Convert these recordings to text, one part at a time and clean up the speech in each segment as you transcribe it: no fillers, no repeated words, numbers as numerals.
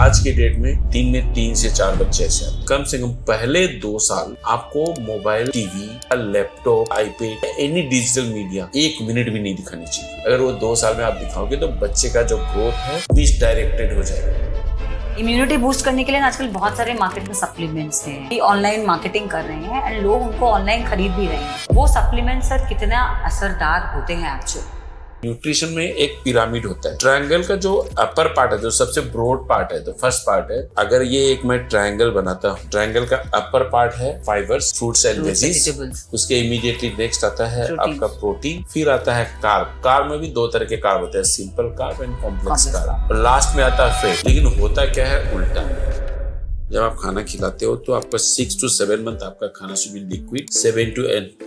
आज के डेट में दिन में 3 से 4 बच्चे ऐसे आते। कम से कम पहले 2 साल आपको mobile, TV, laptop, iPad, any digital media 1 minute भी नहीं दिखानी चाहिए। अगर वो 2 साल में आप दिखाओगे तो बच्चे का जो ग्रोथ है मिस डायरेक्टेड हो जाएगा। इम्यूनिटी बूस्ट करने के लिए आजकल बहुत सारे मार्केट में सप्लीमेंट्स हैं, ऑनलाइन मार्केटिंग कर रहे हैं एंड लोग उनको ऑनलाइन खरीद भी रहे हैं। वो सप्लीमेंट्स सर कितना असरदार होते हैं एक्चुअली? न्यूट्रिशन में एक पिरामिड होता है। ट्रायंगल का जो अपर पार्ट है, जो सबसे ब्रॉड पार्ट है, तो फर्स्ट पार्ट है, अगर ये एक मैं ट्रायंगल बनाता हूँ, ट्रायंगल का अपर पार्ट है फाइबर्स, फ्रूट्स एंड वेजिटेबल्स, उसके इमीडिएटली नेक्स्ट आता है आपका प्रोटीन, फिर आता है कार्ब। कार्ब में भी 2 तरह के कार्ब होते हैं, simple carb and complex carb, और लास्ट में आता है फैट। लेकिन होता क्या है उल्टा। जब आप खाना खिलाते हो तो आपका 6 to 7 मंथ आपका खाना should be liquid, 7 to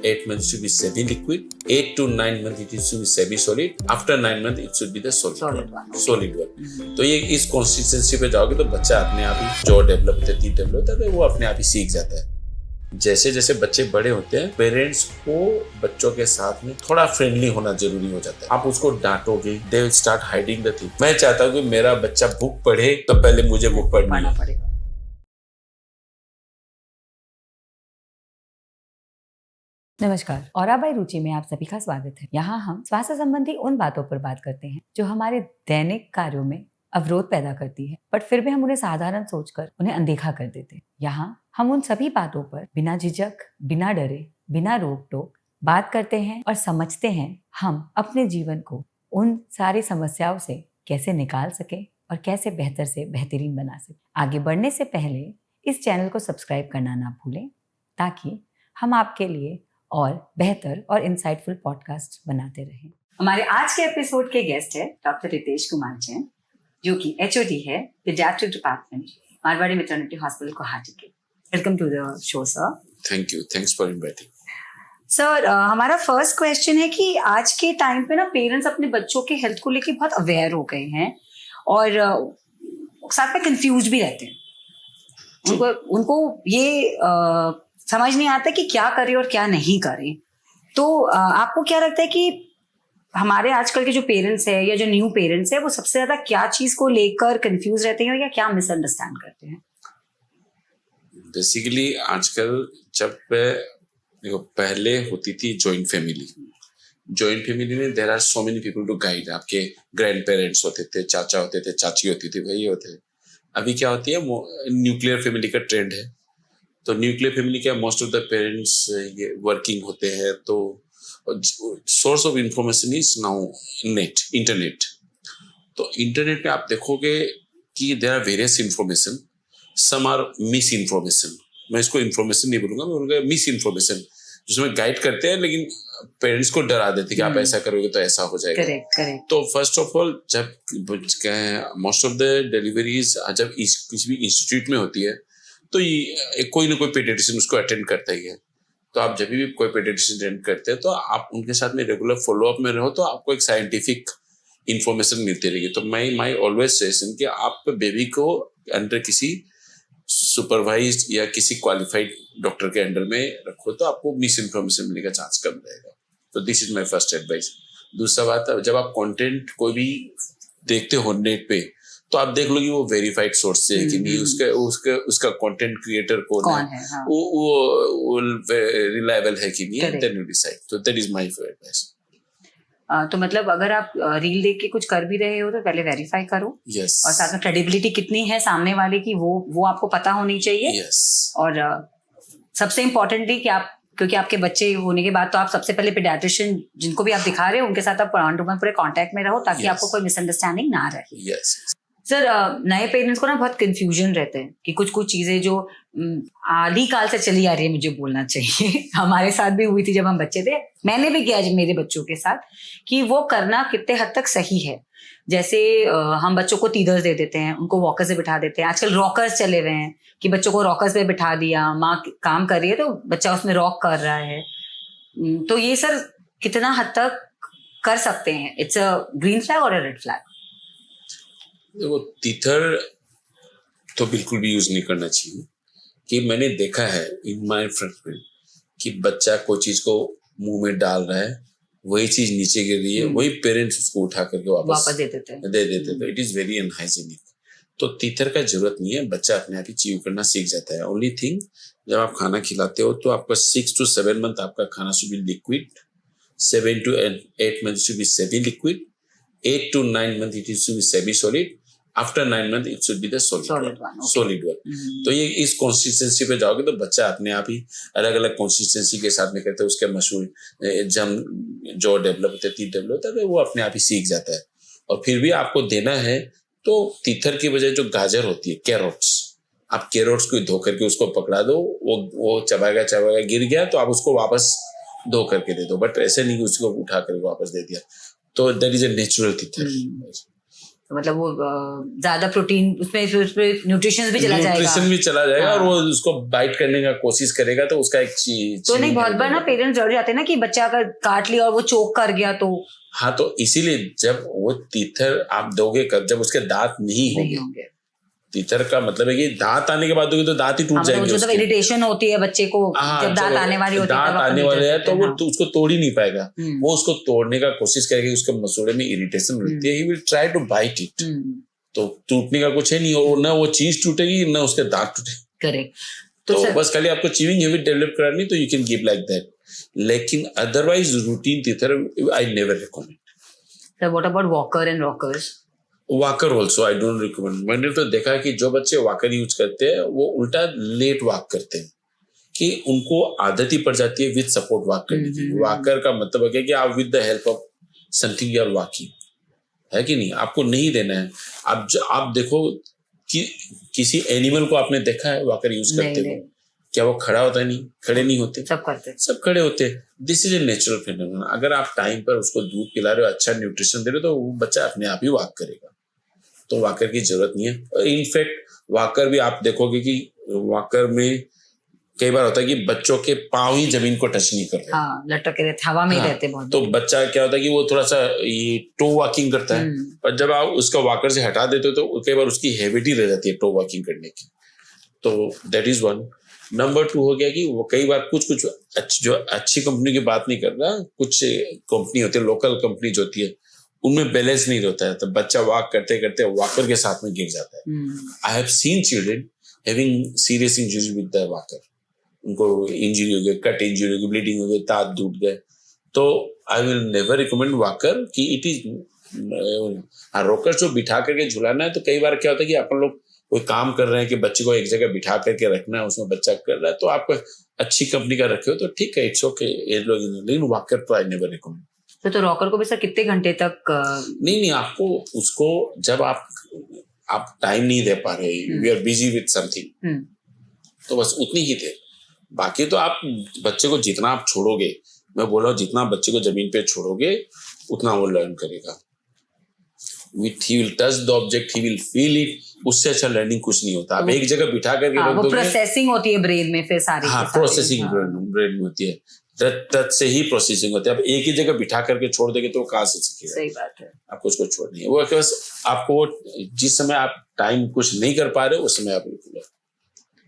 8 month should be semi liquid, 8 to 9 month it should be semi solid, after 9 month it should be the solid one. तो ये इस कंसिस्टेंसी पे जाओगे तो बच्चा अपने आप ही जो डेवलप होता है, टीथ डेवलप होता है, वो अपने आप ही सीख जाता है। जैसे जैसे बच्चे बड़े होते हैं, पेरेंट्स को बच्चों के साथ में थोड़ा फ्रेंडली होना जरूरी हो जाता है। आप उसको डांटोगे, they will start hiding the thing. मैं चाहता हूँ कि मेरा बच्चा बुक पढ़े तो पहले मुझे बुक पढ़ना पड़ेगा। नमस्कार, और बाई रुचि में आप सभी का स्वागत है। यहाँ हम स्वास्थ्य संबंधी उन बातों पर बात करते हैं जो हमारे दैनिक कार्यों में अवरोध पैदा करती है, बट फिर भी हम उन्हें साधारण सोचकर उन्हें अनदेखा कर देते हैं। यहाँ हम उन सभी बातों पर बिना झिझक, बिना डरे, बिना रोक टोक बात करते हैं और समझते हैं हम अपने जीवन को उन सारी समस्याओं से कैसे निकाल सके और कैसे बेहतर से बेहतरीन बना सके। आगे बढ़ने से पहले इस चैनल को सब्सक्राइब करना ना भूलें, ताकि हम आपके लिए और बेहतर और इंसाइटफुल पॉडकास्ट बनाते रहें। हमारे आज के एपिसोड के गेस्ट है डॉक्टर रितेश कुमार जैन, जो कि एचओडी है paediatric department, Marwari maternity hospital Guwahati के। Welcome to the show sir. Thank you, thanks for inviting. Sir, हमारा फर्स्ट क्वेश्चन है कि आज के टाइम पे ना पेरेंट्स अपने बच्चों के हेल्थ को लेके बहुत अवेयर हो गए हैं और साथ में कंफ्यूज भी रहते हैं। उनको ये समझ नहीं आता कि क्या करें और क्या नहीं करें। तो आपको क्या लगता है कि हमारे आजकल के जो पेरेंट्स है या जो न्यू पेरेंट्स है, वो सबसे ज्यादा क्या चीज को लेकर कंफ्यूज रहते हैं या क्या मिसअंडरस्टैंड करते हैं? बेसिकली आजकल जब देखो, पहले होती थी जॉइंट फैमिली में there are so many people to guide. आपके ग्रैंड पेरेंट्स होते थे, चाचा होते थे, चाची होती थी, भाई होते थे। अभी क्या होती है, न्यूक्लियर फैमिली का ट्रेंड है। तो न्यूक्लियर फैमिली क्या, मोस्ट ऑफ द पेरेंट्स ये वर्किंग होते हैं, तो source of information is now internet. तो इंटरनेट पे आप देखोगे कि there are various information, some are misinformation. मैं इसको इंफॉर्मेशन नहीं बोलूंगा, मैं बोलूंगा मिस इंफॉर्मेशन, जिसमें गाइड करते हैं लेकिन पेरेंट्स को डरा देते कि आप ऐसा करोगे तो ऐसा हो जाएगा। करेक्ट। तो फर्स्ट ऑफ ऑल, जब मोस्ट ऑफ द डिलीवरीज जब किसी भी इंस्टीट्यूट में होती है तो कोई ना कोई पेडियाट्रिशियन उसको अटेंड करता ही है। तो आप जब भी कोई पेडियाट्रिशियन अटेंड करते हैं तो आप उनके साथ में रेगुलर फॉलोअप में रहो, तो आपको एक साइंटिफिक इंफॉर्मेशन मिलती रहेगी। तो माई ऑलवेज सजेशन कि आप बेबी को अंडर किसी सुपरवाइज या किसी क्वालिफाइड डॉक्टर के अंडर में रखो, तो आपको मिस इन्फॉर्मेशन मिलने का चांस कम रहेगा। तो this is my first advice. दूसरा बात, जब आप कंटेंट कोई भी देखते हो नेट पे, तो आप देख लो कि वो वेरीफाइड सोर्स से है कि नहीं, उसका कंटेंट क्रिएटर कौन है, हाँ। वो रिलायबल है कि नहीं, देन यू डिसाइड। तो दैट इज माय एडवाइस। तो मतलब अगर आप रील देख के कुछ कर भी रहे हो तो पहले वेरीफाई करो। yes. और साथ में क्रेडिबिलिटी कितनी है सामने वाले की, वो आपको पता होनी चाहिए। yes. और सबसे इम्पोर्टेंटली कि आप, क्योंकि आपके बच्चे होने के बाद तो आप सबसे पहले पीडियाट्रिशियन जिनको भी आप दिखा रहे हो उनके साथ आप पूरे कांटेक्ट में रहो, ताकि आपको कोई मिसअंडरस्टैंडिंग ना रहे। yes. सर, नए पेरेंट्स को ना बहुत कंफ्यूजन रहते हैं कि कुछ चीजें जो आदि काल से चली आ रही है, मुझे बोलना चाहिए हमारे साथ भी हुई थी जब हम बच्चे थे, मैंने भी किया मेरे बच्चों के साथ, कि वो करना कितने हद तक सही है। जैसे हम बच्चों को टीदर्स दे देते हैं, उनको वॉकर्स पे बिठा देते हैं। आजकल रॉकर्स चले हुए हैं कि बच्चों को रॉकर्स पे बिठा दिया, माँ काम कर रही है तो बच्चा उसमें रॉक कर रहा है। तो ये सर कितना हद तक कर सकते हैं? इट्स अ ग्रीन फ्लैग और अ रेड फ्लैग? देखो, टीथर तो बिल्कुल भी यूज नहीं करना चाहिए। कि मैंने देखा है इन माय फ्रेंड में कि बच्चा कोई चीज को मुंह में डाल रहा है, वही चीज नीचे गिर रही है, वही पेरेंट्स उसको उठा करके वापस दे देते हैं। It is very unhygienic. तो टीथर का जरूरत नहीं है, बच्चा अपने आप ही च्यू करना सीख जाता है। ओनली थिंग, जब आप खाना खिलाते हो तो आपका 6 to 7 मंथ आपका खाना should be liquid, 7 to 8 month should be semi liquid, 8 to 9 month it should be semi solid, after 9 month it should be the solid one. तो ये इस कंसिस्टेंसी पे जाओगे तो बच्चा अपने आप ही अलग अलग कंसिस्टेंसी के साथ में करते हैं, उसके मशहूर जम जो डेवलप होते हैं, टीथ डेवलप होता है, वो अपने आप ही सीख जाता है। और फिर भी आपको देना है तो टीथर की बजाय जो गाजर होती है, कैरोट्स, आप कैरोट्स को धो करके उसको पकड़ा दो, वो चबाएगा गिर गया तो आप उसको वापस धो करके दे दो, बट ऐसे नहीं उसको उठा करके वापस दे दिया। तो that is a natural teether. तो मतलब वो ज्यादा प्रोटीन उसमें न्यूट्रिशन भी चला जाएगा और वो उसको बाइट करने का कोशिश करेगा तो उसका एक चीज तो नहीं, बहुत बार ना पेरेंट्स डर जाते हैं ना कि बच्चा अगर काट लिया और वो चोक कर गया तो। हाँ, तो इसीलिए जब वो टीथर आप दोगे जब उसके दांत नहीं होंगे, टीथर का मतलब है कि दांत आने के बाद दोगे तो दांत ही टूट जाएंगे। जो इरिटेशन होती है बच्चे को जब दांत आने वाली होती है, दांत आने वाले हैं तो वो उसको तोड़ ही नहीं पाएगा, वो उसको तोड़ने का कोशिश करेगा, उसके मसूड़े में इरिटेशन रहती है, he will try to bite it. तो टूटने का कुछ है नहीं, और ना वो चीज टूटेगी ना उसके दांत टूटेंगे। करेक्ट। तो बस खाली आपको च्यूइंग हैबिट डेवलप करानी तो you can give like that, लेकिन otherwise routine teether I never recommend. Sir what about walker and rockers? Walker also I don't recommend. मैंने तो देखा है कि जो बच्चे वॉकर यूज करते हैं वो उल्टा लेट वॉक करते हैं, कि उनको आदत ही पड़ जाती है विद सपोर्ट वॉक करने की। वॉकर का मतलब है कि आप with the help of something you are walking, है कि नहीं? आपको नहीं देना है। आप देखो कि किसी एनिमल को आपने देखा है वॉकर यूज करते हुए? क्या वो खड़ा होता है? नहीं, खड़े नहीं होते, सब करते, सब खड़े होते। This is a natural phenomenon. अगर आप टाइम पर उसको दूध पिला रहे हो, अच्छा न्यूट्रिशन दे रहे हो, तो वो बच्चा अपने आप ही वॉक करेगा। तो वॉकर की जरूरत नहीं है। इनफैक्ट वॉकर भी आप देखोगे कि वॉकर में कई बार होता है कि बच्चों के पांव ही जमीन को टच नहीं कर रहे, हाँ, लटके रहते, हवा में रहते बहुत। तो बच्चा क्या होता है कि वो थोड़ा सा ये टो वॉकिंग करता है, पर जब आप उसका वॉकर से हटा देते हो तो कई बार उसकी हैबिट ही रह जाती है टो वॉकिंग करने की। तो दैट इज वन। नंबर 2 हो गया कि वो कई बार कुछ जो अच्छी कंपनी की बात नहीं कर रहा, कुछ कंपनी होती है, लोकल कंपनी जो होती है, उनमें बैलेंस नहीं होता है, तो बच्चा वॉक करते करते वॉकर के साथ में गिर जाता है। I have seen children having serious injury with the walker. उनको इंजरी हो गई, कट इंजरी हो गई, ब्लीडिंग हो गई, दांत टूट गए। तो I will never recommend walker कि इट इज रोकर जो बिठा करके झुलाना है। तो कई बार क्या होता है कि अपन लोग कोई काम कर रहे हैं कि बच्चे को एक जगह बिठा करके रखना है, उसमें बच्चा कर रहा है, तो आप अच्छी कंपनी का रखे हो तो ठीक है, इट्स ओके, लेकिन वॉकर तो आई नेवर रिकमेंड। तो रॉकर को भी सर कितने घंटे तक? नहीं, आपको उसको जब आप टाइम नहीं दे पा रहे, we are busy with something, तो बस उतनी ही देर। बाकी तो आप बच्चे को जितना आप छोड़ोगे, मैं बोल रहा हूँ जितना बच्चे को जमीन पे छोड़ोगे उतना वो लर्न करेगा। He will touch the object, he will feel it। उससे अच्छा लर्निंग कुछ नहीं होता। आप एक जगह बिठा करके रख दोगे, प्रोसेसिंग होती है ब्रेन में, फिर सारी प्रोसेसिंग ब्रेन में होती है, टच से ही प्रोसेसिंग होती है। आप एक ही जगह बिठा करके छोड़ देंगे तो कहाँ से सीखेगा? सही बात है। आपको उसको छोड़नी है, वो बस आपको जिस समय आप टाइम कुछ नहीं कर पा रहे उस समय आप बिल्कुल।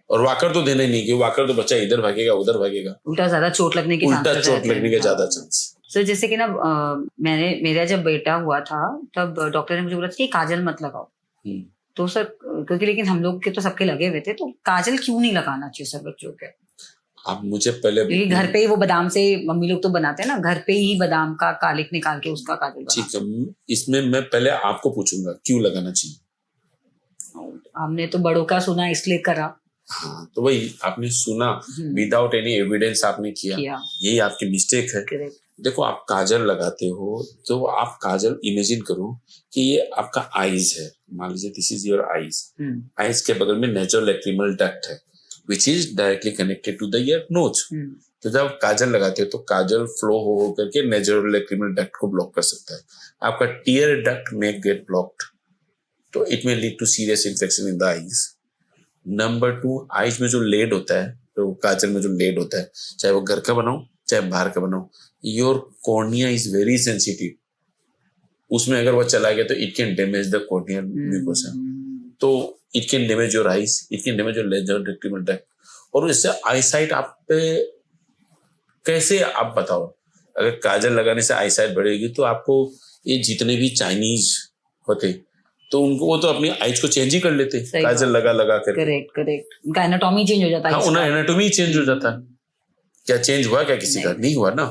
और वॉकर तो देना ही नहीं, क्योंकि वॉकर तो बच्चा इधर भागेगा उधर भागेगा, उल्टा ज्यादा चोट लगने के ज्यादा चांस। सर जैसे कि ना मेरा जब बेटा हुआ था तब डॉक्टर ने मुझे बोला था कि काजल मत लगाओ। तो सर क्योंकि लेकिन हम लोग के तो सबके लगे हुए थे, तो काजल क्यों नहीं लगाना चाहिए सर बच्चों के? आप मुझे पहले घर पे ही वो बादाम से मम्मी लोग तो बनाते हैं ना, घर पे ही बादाम का कालिक निकाल के उसका काजल। ठीक है, इसमें मैं पहले आपको पूछूंगा क्यों लगाना चाहिए। हमने तो बड़ों का सुना इसलिए करा। हाँ, तो वही आपने सुना विदाउट एनी एविडेंस आपने किया, यही आपकी मिस्टेक है। देखो, आप काजल लगाते हो तो आप काजल इमेजिन करो कि ये आपका आईज है, मान लीजिए this is your eyes. Eyes के बगल में नेचुरल लैक्रिमल डक्ट है which is directly connected to the your nose. तो जब काजल लगाते हो तो काजल फ्लो हो करके नेचुरल लैक्रिमल डक्ट को ब्लॉक कर सकता है। आपका टीयर डक्ट में गेट ब्लॉक्ड, तो it may lead to serious infection in the eyes. Number 2, eyes में जो लेड होता है, तो काजल में जो लेड होता है, चाहे वो घर का बनाओ चाहे बाहर का बनाओ, your cornea is very sensitive. उसमें अगर वो चला गया तो it can damage the corneal mucosa, तो it can damage your eyes, it can damage your laser lacrimal duct. और इससे आई साइट आप पे कैसे, आप बताओ, अगर काजल लगाने से आई साइट बढ़ेगी तो आपको ये जितने भी चाइनीज होते तो उनको वो तो अपनी आईज को चेंज ही कर लेते काजल लगा कर। करेक्ट, उनका एनाटॉमी चेंज हो जाता है। हाँ, उनका एनाटॉमी चेंज हो जाता है। क्या चेंज हुआ क्या किसी का? नहीं हुआ ना।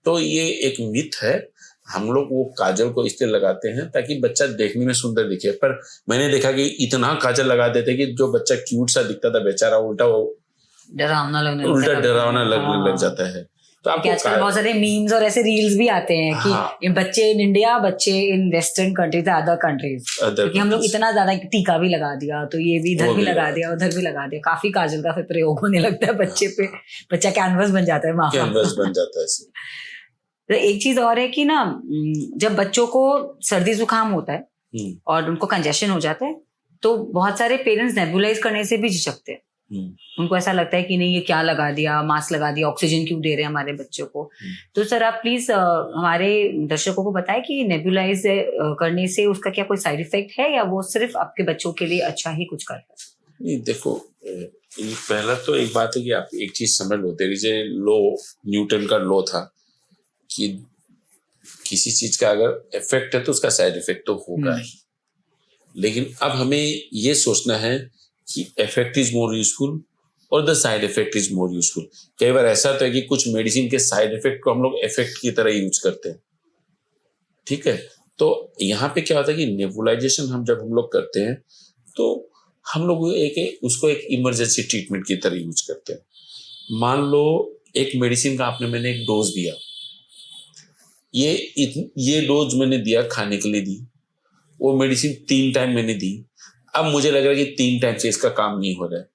तो ये एक मिथ है। हम लोग वो काजल को इसलिए लगाते हैं ताकि बच्चा देखने में सुंदर दिखे, पर मैंने देखा कि इतना काजल लगा देते कि जो बच्चा क्यूट सा दिखता था बेचारा उल्टा डरावना लगने लग जाता है। तो आपको आजकल बहुत सारे मीम्स और ऐसे रील्स भी आते हैं कि ये बच्चे इन इंडिया, बच्चे in western countries, other countries, क्योंकि हम लोग इतना ज्यादा टीका भी लगा दिया, तो ये भी इधर भी लगा दिया, उधर भी लगा दिया, काफी काजल का फिर प्रयोग होने लगता है बच्चे पे, बच्चा कैनवस बन जाता है, कैनवस बन जाता है। तो एक चीज और है कि ना, जब बच्चों को सर्दी जुकाम होता है और उनको कंजेशन हो जाता है, तो बहुत सारे पेरेंट्स नेबुलाइज करने से भी झिझकते हैं। उनको ऐसा लगता है कि नहीं ये क्या लगा दिया, मास्क लगा दिया, ऑक्सीजन क्यों दे रहे हैं हमारे बच्चों को। तो सर आप प्लीज हमारे दर्शकों को बताएं कि नेबुलाइज करने से उसका क्या कोई साइड इफेक्ट है, या वो सिर्फ आपके बच्चों के लिए अच्छा ही कुछ कर रहा है? नहीं, देखो पहला तो एक बात है कि आप एक चीज समझ लो, there is a law, Newton का लॉ था कि किसी चीज का अगर इफेक्ट है तो उसका साइड इफेक्ट तो होगा ही। लेकिन अब हमें ये सोचना है कि इफेक्ट इज मोर यूजफुल और the side effect is more useful. कई बार ऐसा तो है कि कुछ मेडिसिन के साइड इफेक्ट को हम लोग इफेक्ट की तरह यूज करते हैं, ठीक है। तो यहाँ पे क्या होता है कि नेबुलाइजेशन जब हम लोग करते हैं तो हम लोग उसको एक इमरजेंसी ट्रीटमेंट की तरह यूज करते हैं। मान लो एक मेडिसिन का मैंने एक डोज दिया, ये डोज मैंने दिया, खाने के लिए दी, वो मेडिसिन 3 टाइम मैंने दी। अब मुझे लग रहा है कि 3 टाइम से इसका काम नहीं हो रहा है,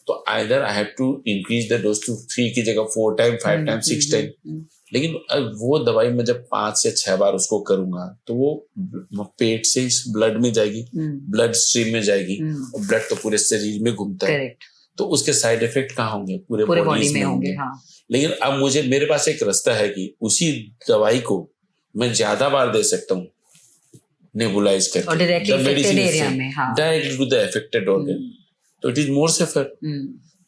तो either I have to increase the dose to 3 की जगह 4 टाइम, 5 टाइम, 6 टाइम। लेकिन अब वो दवाई मैं जब 5 से 6 बार उसको करूंगा तो वो पेट से ब्लड में जाएगी, ब्लड स्ट्रीम में जाएगी, और ब्लड तो पूरे शरीर में घूमता है, तो उसके साइड इफेक्ट कहाँ होंगे? पूरे बॉडी में होंगे। लेकिन अब मेरे पास एक रास्ता है कि उसी दवाई को मैं ज्यादा बार दे सकता हूँ नेबुलाइज करके, और directly to the affected organ, तो इट इज मोर सेफर।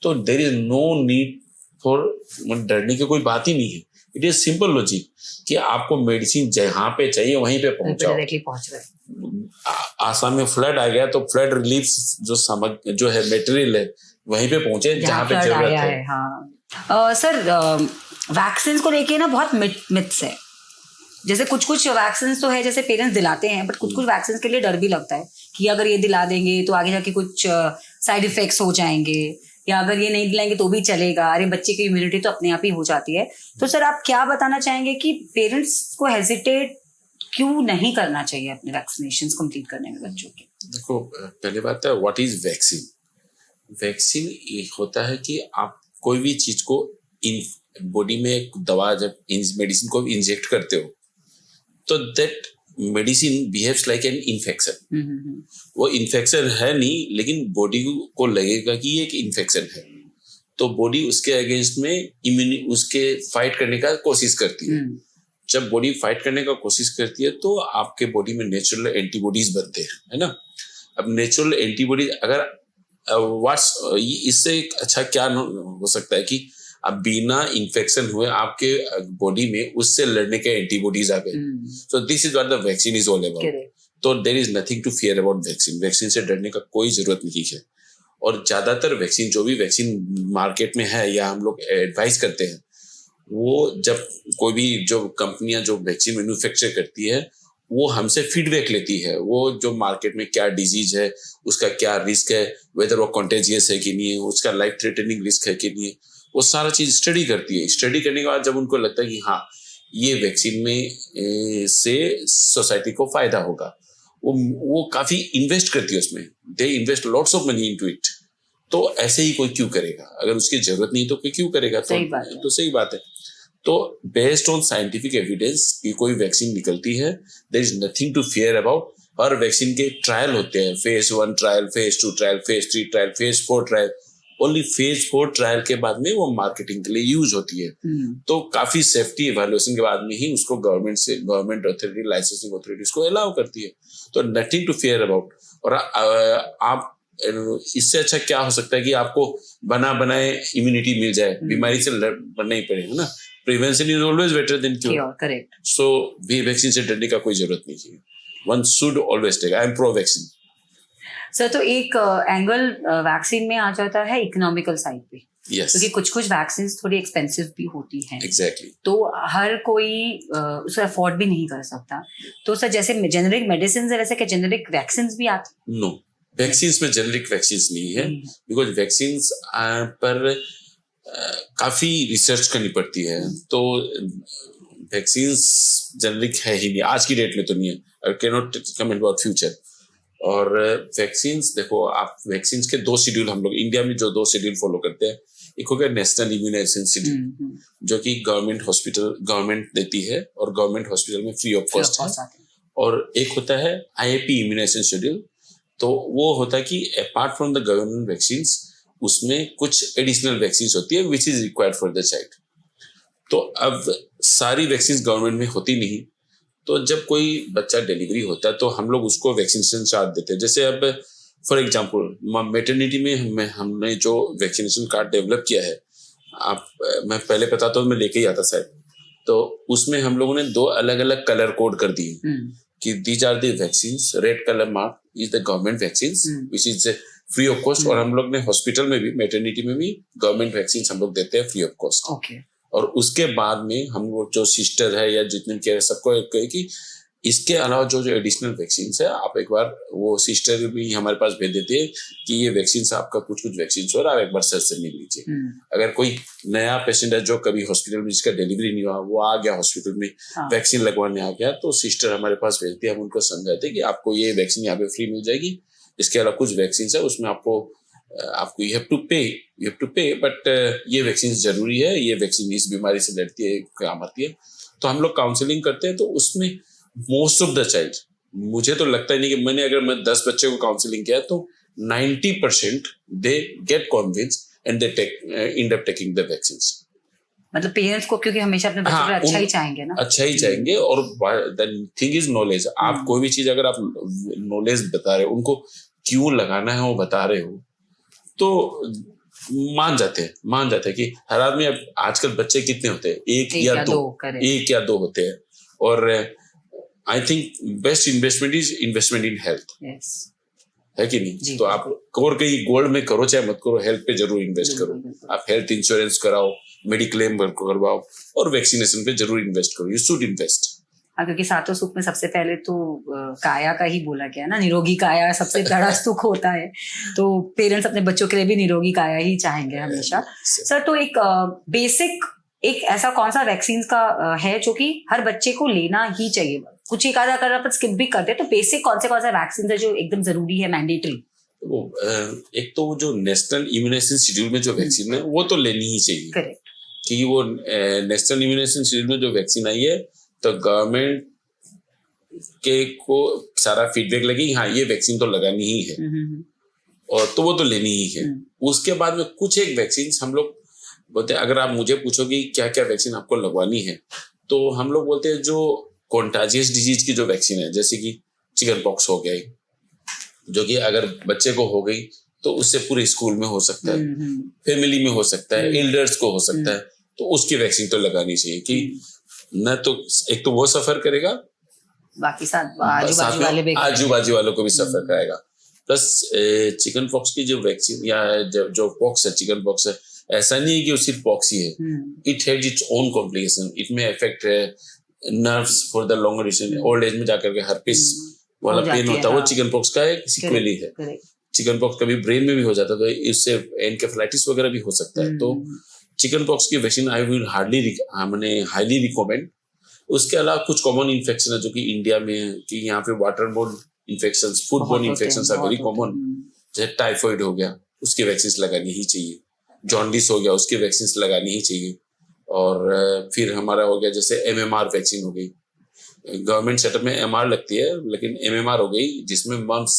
तो there is no need for डरने की कोई बात ही नहीं है। इट इज सिंपल लॉजिक कि आपको मेडिसिन जहाँ पे चाहिए वहीं पे पहुंचाओ। आसाम में फ्लड आ गया तो फ्लड रिलीफ जो है मटेरियल है वहीं पे पहुंचे जहाँ पे जरूरत है। सर वैक्सीन को लेके ना बहुत मिथ्स है। जैसे कुछ वैक्सीन तो है जैसे पेरेंट्स दिलाते हैं, बट कुछ वैक्सीन के लिए डर भी लगता है कि अगर ये दिला देंगे तो आगे जाके कुछ साइड इफेक्ट्स हो जाएंगे, या अगर ये नहीं दिलाएंगे तो भी चलेगा, अरे बच्चे की इम्यूनिटी तो अपने आप ही हो जाती है। तो सर आप क्या बताना चाहेंगे कि पेरेंट्स को हेजिटेट क्यों नहीं करना चाहिए अपने वैक्सीनेशंस कंप्लीट करने में बच्चों के? देखो, पहली बात है व्हाट इज वैक्सीन। वैक्सीन ये होता है कि आप कोई भी चीज को बॉडी में एक दवा जब मेडिसिन को इंजेक्ट करते हो तो that medicine behaves like an infection. वो इन्फेक्शन है नहीं, लेकिन बॉडी को लगेगा कि ये एक इन्फेक्शन है, तो बॉडी उसके अगेंस्ट में उसके फाइट करने का कोशिश करती है। जब बॉडी फाइट करने का कोशिश करती है तो आपके बॉडी में नेचुरल एंटीबॉडीज बनते हैं, है ना। अब नेचुरल एंटीबॉडीज अगर इससे अच्छा क्या हो सकता है कि अब बिना इन्फेक्शन हुए आपके बॉडी में उससे लड़ने के एंटीबॉडीज आ गए। So this is what the vaccine is all about. तो there is nothing to fear about vaccine. Vaccine से डरने का कोई जरूरत नहीं है। और ज्यादातर वैक्सीन जो भी वैक्सीन मार्केट में है या हम लोग एडवाइस करते हैं, वो जब कोई भी जो कंपनियां जो वैक्सीन मैन्युफैक्चर करती है वो हमसे फीडबैक लेती है, वो जो मार्केट में क्या डिजीज है, उसका क्या रिस्क है, वेदर वो कॉन्टेजियस है कि नहीं है, उसका लाइफ थ्रेटनिंग रिस्क है कि नहीं है, वो सारा चीज स्टडी करती है। स्टडी करने के बाद जब उनको लगता है कि हाँ ये वैक्सीन में से सोसाइटी को फायदा होगा, वो काफी इन्वेस्ट करती है उसमें। They invest lots of money into it. तो ऐसे ही कोई क्यों करेगा? अगर उसकी जरूरत नहीं तो कोई क्यों करेगा? तो सही बात है। तो बेस्ड ऑन साइंटिफिक एविडेंस की कोई वैक्सीन निकलती है, there is nothing to fear about. हर वैक्सीन के ट्रायल होते हैं, phase 1 trial, phase 2 trial, phase 3 trial, phase 4 trial. Only phase 4 trial के बाद में वो मार्केटिंग के लिए यूज होती है। तो काफी सेफ्टी इवैल्यूएशन के बाद में ही उसको गवर्नमेंट अथॉरिटी, लाइसेंसिंग अथॉरिटी उसको अलाउ करती है। तो नथिंग टू फियर अबाउट। और आप इससे अच्छा क्या हो सकता है कि आपको बनाए इम्यूनिटी मिल जाए, बीमारी से लड़ना ही पड़ेगा ना। Prevention is always better than cure. Correct. So vaccine से डरने का कोई जरूरत नहीं है। one should always take. I am pro vaccine. Sir तो एक एंगल वैक्सीन में आ जाता है इकोनॉमिकल साइड पे, Yes. क्योंकि कुछ वैक्सीन थोड़ी एक्सपेंसिव भी होती हैं, Exactly. तो हर कोई उसे अफोर्ड भी नहीं कर सकता। तो सर जैसे जेनेरिक मेडिसिन है वैसे क्या जेनेरिक वैक्सीन भी आती? No, वैक्सीन्स में जेनरिक वैक्सीन्स नहीं है, बिकॉज वैक्सीन्स पर काफी रिसर्च करनी पड़ती है, तो वैक्सीन्स जेनरिक है ही नहीं आज की डेट में, तो नहीं है। I can not comment about future. और वैक्सीन्स देखो, आप वैक्सीन्स के 2 शेड्यूल हम लोग इंडिया में जो 2 शेड्यूल फॉलो करते हैं, एक हो गया नेशनल इम्यूनाइजेशन शेड्यूल, जो कि गवर्नमेंट देती है और गवर्नमेंट हॉस्पिटल में फ्री ऑफ कॉस्ट है, और एक होता है IAP इम्यूनाइजेशन शेड्यूल। तो वो होता है कि apart from the government vaccines, उसमें कुछ एडिशनल वैक्सीन्स होती है which is required for the child. तो अब सारी वैक्सीन्स गवर्नमेंट में होती नहीं, तो जब कोई बच्चा डिलीवरी होता है तो हम लोग उसको वैक्सीनेशन चार्ट देते हैं। जैसे अब फॉर एग्जांपल मैटरनिटी में हमने जो वैक्सीनेशन कार्ड डेवलप किया है, मैं पहले बताता हूँ, मैं लेके ही आता शायद, तो उसमें हम लोगों ने 2 अलग अलग कलर कोड कर दिए कि these are the vaccines, red colour mark is the government vaccines which is free of cost. और हम लोग ने हॉस्पिटल में भी, मैटरनिटी में भी गवर्नमेंट वैक्सीन हम लोग देते हैं फ्री ऑफ कॉस्ट। और उसके बाद में हम लोग जो सिस्टर है या जितने केयर, सबको कहे कि इसके अलावा जो एडिशनल वैक्सीन है, आप एक बार वो सिस्टर भी हमारे पास भेज देते हैं कि ये वैक्सीन आपका कुछ वैक्सीन हो रहा है, आप एक बार सर से मिल लीजिए। अगर कोई नया पेशेंट है जो कभी हॉस्पिटल में जिसका डिलीवरी नहीं हुआ, वो आ गया हॉस्पिटल में, वैक्सीन लगवाने आ गया, तो सिस्टर हमारे पास भेजती है, हम उनको समझाते हैं कि आपको ये वैक्सीन यहाँ पे फ्री मिल जाएगी, इसके अलावा कुछ वैक्सीन है उसमें आपको यू हैव टू पे, बट ये वैक्सीन जरूरी है, ये वैक्सीन इस बीमारी से लड़ती है, काम आती है। तो हम लोग काउंसलिंग करते हैं, तो उसमें मोस्ट ऑफ द चाइल्ड, मुझे तो लगता ही नहीं कि अगर मैं 10 बच्चे को काउंसलिंग किया तो 90% they get convince and they and up taking the vaccines. मतलब पेरेंट्स को, क्योंकि हमेशा अपने बच्चों को अच्छा ही चाहेंगे ना, अच्छा ही चाहेंगे। और द थिंग इज नॉलेज। आप कोई भी चीज अगर आप नॉलेज बता रहे हो, उनको क्यों लगाना है वो बता रहे हो, तो मान जाते हैं कि हर आदमी। अब आजकल बच्चे कितने होते हैं, एक या दो होते हैं। और I think best investment is investment in health, है कि नहीं? तो आप और कहीं गोल्ड में करो चाहे मत करो, हेल्थ पे जरूर इन्वेस्ट करो। आप हेल्थ इंश्योरेंस कराओ, मेडिक्लेम करवाओ, और वैक्सीनेशन पे जरूर इन्वेस्ट करो। You should invest. क्योंकि सातों सुख में सबसे पहले तो काया का ही बोला गया ना, निरोगी काया सबसे बड़ा सुख होता है। तो पेरेंट्स अपने बच्चों के लिए भी निरोगी काया ही चाहेंगे हमेशा। सर तो एक बेसिक एक ऐसा कौन सा वैक्सीन का है जो कि हर बच्चे को लेना ही चाहिए? कुछ एक आधा अगर आप स्किप भी करते हैं तो बेसिक कौन सा वैक्सीन है जो एकदम जरूरी है, मैंडेटरी? एक तो जो नेशनल इम्यूनाइजेशन शेड्यूल में जो वैक्सीन है वो तो लेनी ही चाहिए। करेक्ट। कि वो नेशनल इम्यूनाइजेशन शेड्यूल में जो वैक्सीन आई है, तो गवर्नमेंट के को सारा फीडबैक लगी, हाँ ये वैक्सीन तो लगानी ही है, और तो वो तो लेनी ही है। उसके बाद में कुछ एक वैक्सीन हम लोग बोलते हैं, अगर आप मुझे पूछोगे क्या क्या वैक्सीन आपको लगवानी है, तो हम लोग बोलते हैं जो कॉन्टाजियस डिजीज की जो वैक्सीन है, जैसे कि चिकन पॉक्स हो गई, जो कि अगर बच्चे को हो गई तो उससे पूरे स्कूल में हो सकता है, फैमिली में हो सकता है, एल्डर्स को हो सकता है, तो उसकी वैक्सीन तो लगानी चाहिए। कि न तो एक तो वो सफर करेगा, बाकी आजू बाजू वालों को भी सफर कराएगा। प्लस चिकन पॉक्स की जो वैक्सीन या जो पॉक्स है, चिकन पॉक्स है, ऐसा नहीं है कि वो सिर्फ पॉक्स ही है, it has its own complication. It may affect nerves for the longer duration. Old age में जाकर के हर्पिस वाला पेन होता है, वो चिकन पॉक्स का एक सिक्वेली है। चिकन पॉक्स कभी ब्रेन में भी हो जाता है, तो इससे एनकेफेलाइटिस वगैरह भी हो सकता है। तो चिकन पॉक्स की vaccine I will highly recommend. उसके अलावा कुछ कॉमन इन्फेक्शन है जो कि इंडिया में है, कि यहाँ पे water borne infections, food borne infections are very common. जैसे टाइफाइड हो गया, उसकी वैक्सीन लगानी ही चाहिए। जॉन्डिस हो गया, उसकी वैक्सीन लगानी ही चाहिए। और फिर हमारा हो गया जैसे MMR वैक्सीन हो गई, गवर्नमेंट सेटअप में MR लगती है, लेकिन MMR हो गई जिसमें mumps,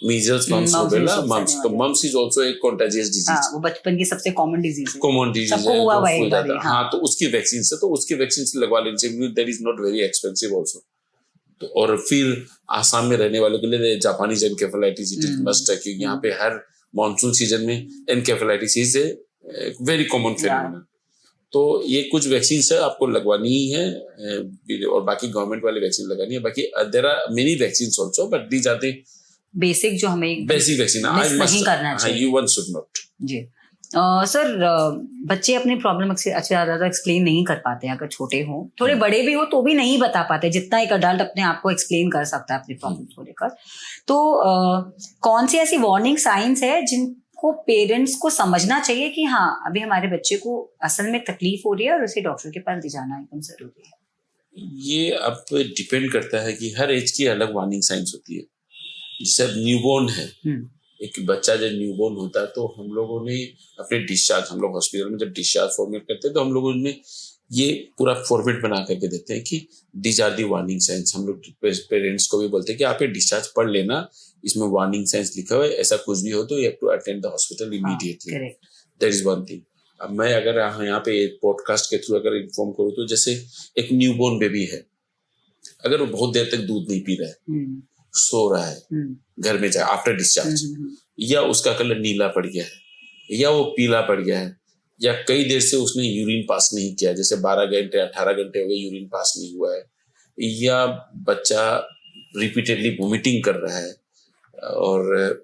measles, mumps, rubella, mumps. तो मम्स इज आल्सो एक कंटाजियस डिजीज, वो बचपन की सबसे कॉमन डिजीज है, सबको हुआ है। हाँ, तो उसकी वैक्सीन से, तो उसकी वैक्सीन से लगवा लेनी चाहिए। That is not very expensive also. तो और फिर आसाम में रहने वालों के लिए Japanese encephalitis it is must है, क्योंकि यहाँ पे हर मॉनसून सीजन में encephalitis is a very common phenomenon. तो ये कुछ वैक्सीन है आपको लगवानी ही है, और बाकी गवर्नमेंट वाले वैक्सीन लगानी है। बाकी there are many vaccine also, but these are the basic जो हमें बेसिक वैक्सीन आई मस्ट नहीं करना चाहिए, यू वन शुड नॉट। जी सर, बच्चे अपनी प्रॉब्लम अच्छा ज़्यादा एक्सप्लेन नहीं कर पाते हैं, अगर छोटे हों, थोड़े बड़े भी हो तो भी नहीं बता पाते जितना एक अडल्ट अपने आप को एक्सप्लेन कर सकता है अपनी प्रॉब्लम को लेकर। तो कौन सी ऐसी वार्निंग साइंस है जिनको पेरेंट्स को समझना चाहिए कि हाँ अभी हमारे बच्चे को असल में तकलीफ हो रही है और उसे डॉक्टर के पास ले जाना एकदम जरूरी है? ये अब डिपेंड करता है कि हर एज की अलग वार्निंग साइंस होती है। जैसे अब न्यूबॉर्न है, एक बच्चा जब न्यूबॉर्न होता है तो हम लोगों ने अपने डिस्चार्ज, हम लोग हॉस्पिटल में जब डिस्चार्ज फॉर्मेट करते हैं तो हम लोग उनमें ये पूरा फॉर्मेट बना करके देते हैं कि these are the warning signs. हम लोग पेरेंट्स को भी बोलते हैं कि आप ये डिस्चार्ज पढ़ लेना, इसमें वार्निंग साइंस लिखा हुआ है, ऐसा कुछ भी हो तो you have to attend the hospital immediately. That is one thing. अब मैं अगर यहाँ पे पॉडकास्ट के थ्रू अगर इन्फॉर्म करूँ तो जैसे एक न्यूबॉर्न बेबी है, अगर वो बहुत देर तक दूध नहीं पी रहा है, सो रहा है घर में जाए आफ्टर डिस्चार्ज, या उसका कलर नीला पड़ गया है या वो पीला पड़ गया है, या कई देर से उसने यूरिन पास नहीं किया, जैसे 12 घंटे 18 घंटे हो गए यूरिन पास नहीं हुआ है, या बच्चा रिपीटेडली वोमिटिंग कर रहा है और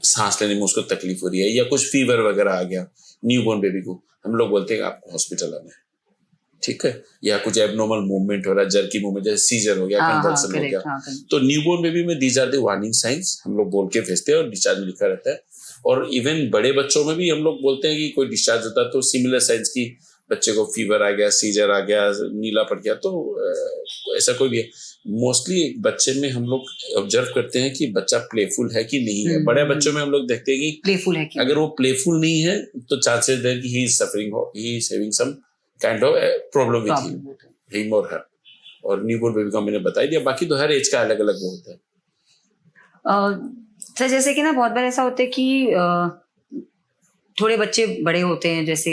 सांस लेने में उसको तकलीफ हो रही है, या कुछ फीवर वगैरह आ गया न्यूबॉर्न बेबी को, हम लोग बोलते हैं आपको हॉस्पिटल आना है, ठीक है। या कुछ एबनॉर्मल मूवमेंट हो रहा है, जर्की मूवमेंट, जैसे सीजर हो गया, कन्वल्सन हो गया, तो न्यूबॉर्न बेबी में these are the warning signs हम लोग बोल के भेजते हैं और डिस्चार्ज में लिखा रहता है। और इवन बड़े बच्चों में भी हम लोग बोलते हैं कि कोई डिस्चार्ज होता है तो सिमिलर साइंस की, बच्चे को फीवर आ गया, सीजर आ गया, नीला पड़ गया, तो ऐसा कोई भी है। मोस्टली बच्चे में हम लोग ऑब्जर्व करते हैं कि बच्चा प्लेफुल है कि नहीं है। बड़े बच्चों में हम लोग देखते हैं कि प्लेफुल है कि अगर वो प्लेफुल नहीं है तो चांसेस देयर कि he is suffering, he is having some kind of problem with him और हर। और न्यूबॉर्न बेबी का मैंने बता दिया, बाकी तो हर एज का अलग अलग वो होता है। सर जैसे कि ना बहुत बार ऐसा होता है कि थोड़े बच्चे बड़े होते हैं, जैसे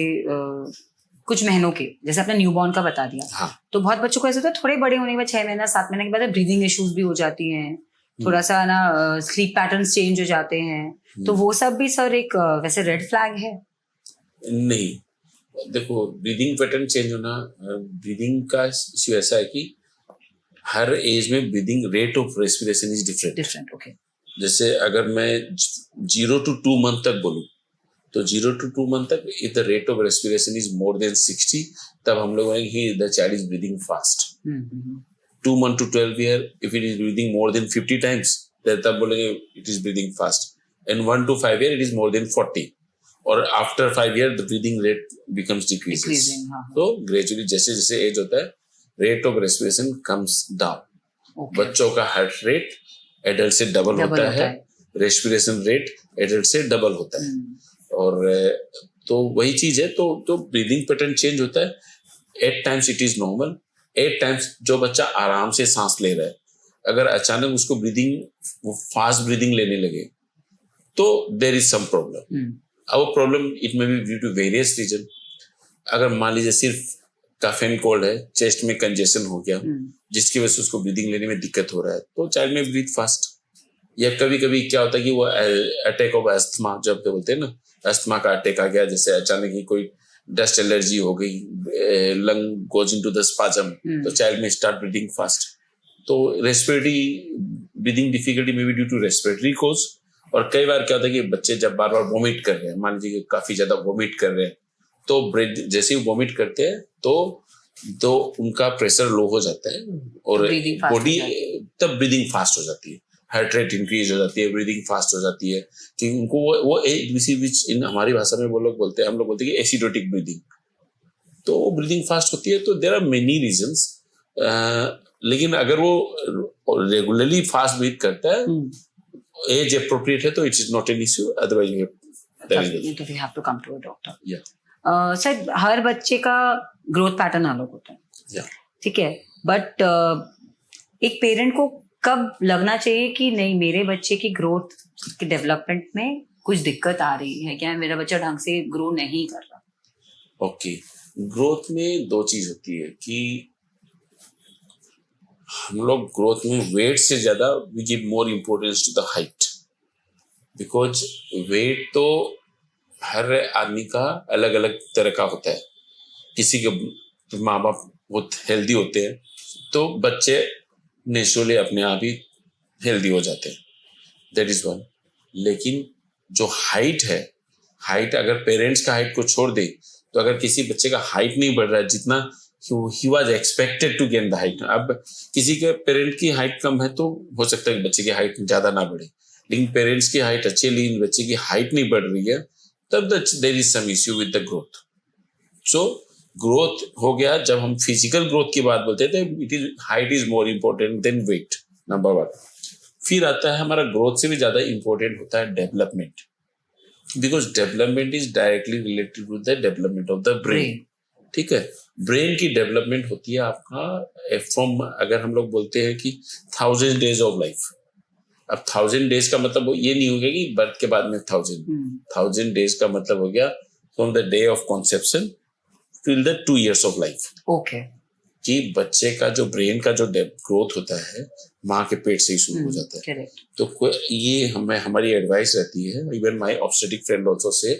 कुछ महीनों के, जैसे आपने न्यूबॉर्न का बता दिया, हाँ। तो बहुत बच्चों को ऐसा होता है थोड़े बड़े होने के बाद 6 महीना 7 महीने के बाद ब्रीदिंग इश्यूज भी हो जाती हैं, थोड़ा सा ना स्लीप पैटर्न्स चेंज हो जाते हैं, तो वो सब भी सर एक वैसे रेड फ्लैग है? नहीं, देखो ब्रीदिंग पैटर्न चेंज होना, ब्रीदिंग का इश्यू ऐसा है कि हर एज में breathing rate of respiration is different. Okay. जैसे अगर मैं 0 to 2 मंथ तक बोलूं तो 0 to 2 मंथ तक if the rate of respiration is more than 60, तब हम लोग the child is breathing fast. 2 month to 12 year if it is breathing more than 50 times तब बोलेंगे it is breathing fast, and 1 to 5 year it is more than 40, और after 5 year the breathing rate becomes decreases। तो gradually जैसे जैसे as होता है rate of respiration comes down। बच्चों का हार्ट रेट एडल्ट से डबल होता है, रेस्पिरेशन रेट एडल्ट से डबल होता है, और तो वही चीज है। तो ब्रीदिंग पैटर्न चेंज होता है। 8 times it is normal, 8 times जो बच्चा आराम से सांस ले रहा है, अगर अचानक उसको वो फास्ट ब्रीदिंग लेने लगे तो देयर इज सम प्रॉब्लम। अब problem it may be due to various reason. अगर मान लीजिए सिर्फ कफ एंड कोल्ड है, चेस्ट में कंजेशन हो गया जिसकी वजह से उसको ब्रीदिंग लेने में दिक्कत हो रहा है, तो चाइल्ड में ब्रीथ फास्ट। या कभी कभी क्या होता है कि वो अटैक ऑफ अस्थमा, जब बोलते हैं ना अस्थमा का अटैक आ गया, जैसे अचानक ही कोई डस्ट एलर्जी हो गई, lung goes into the spasm, तो चाइल्ड में स्टार्ट ब्रीदिंग फास्ट। तो रेस्पिरेटरी ब्रीदिंग डिफिकल्टी में भी ड्यू टू रेस्पिरेटरी कोज। और कई बार क्या होता है कि बच्चे जब बार बार वोमिट कर रहे हैं, मान लीजिए काफी ज्यादा वोमिट कर रहे हैं, तो जैसे ही वोमिट करते हैं तो उनका प्रेशर लो हो जाता है और बॉडी तब ब्रीदिंग फास्ट हो जाती है, हार्ट रेट इंक्रीज हो जाती है, ब्रीदिंग फास्ट हो जाती है। कि उनको वो विच इन हमारी भाषा में वो लोग बोलते हैं, हम लोग बोलते हैं कि एसिडोटिक ब्रीदिंग, तो वो ब्रीदिंग फास्ट होती है। तो देयर आर मेनी रीजंस, लेकिन अगर वो रेगुलरली फास्ट ब्रीथ करता है, एज अप्रोप्रिएट है, तो it is not an issue. Otherwise we have to come to a doctor. Sir हर बच्चे का ग्रोथ पैटर्न अलग होता है, ठीक है, बट एक पेरेंट को कब लगना चाहिए कि नहीं मेरे बच्चे की ग्रोथ की डेवलपमेंट में कुछ दिक्कत आ रही है, क्या मेरा बच्चा ढंग से ग्रो नहीं कर रहा? ओके, ग्रोथ में 2 चीज होती है कि हम लोग ग्रोथ में वेट से ज्यादा we give more importance to the height, because weight तो हर आदमी का अलग अलग तरह का होता है। किसी के माँ बाप बहुत हेल्दी होते हैं तो बच्चे नेचुरली अपने आप ही हेल्दी हो जाते हैं, दैट इज वन। लेकिन जो हाइट है, हाइट अगर पेरेंट्स का हाइट को छोड़ दे तो अगर किसी बच्चे का हाइट नहीं बढ़ रहा है जितना he was expected to gain the height, अब किसी के पेरेंट की हाइट कम है तो हो सकता है कि बच्चे की हाइट ज्यादा ना बढ़े, लेकिन पेरेंट्स की हाइट अच्छी है लेकिन बच्चे की हाइट नहीं बढ़ रही है, तब there is some issue with the growth. So growth हो गया, जब हम फिजिकल ग्रोथ की बात बोलते हैं तो it is height is more important than weight, number one. फिर आता है हमारा ग्रोथ से भी ज्यादा इंपॉर्टेंट होता है development, because development is directly related with the development of the brain. ठीक है, ब्रेन की डेवलपमेंट होती है आपका फ्रॉम, अगर हम लोग बोलते हैं कि 1000 डेज ऑफ लाइफ। अब 1000 डेज का मतलब ये नहीं हो गया कि बर्थ के बाद में 1000 डेज का मतलब हो गया from the day of conception till the 2 years of life. Okay, कि बच्चे का जो ब्रेन का जो ग्रोथ होता है माँ के पेट से ही शुरू हो जाता है। करेक्ट। तो ये हमारी एडवाइस रहती है, even my obstetric friend also say,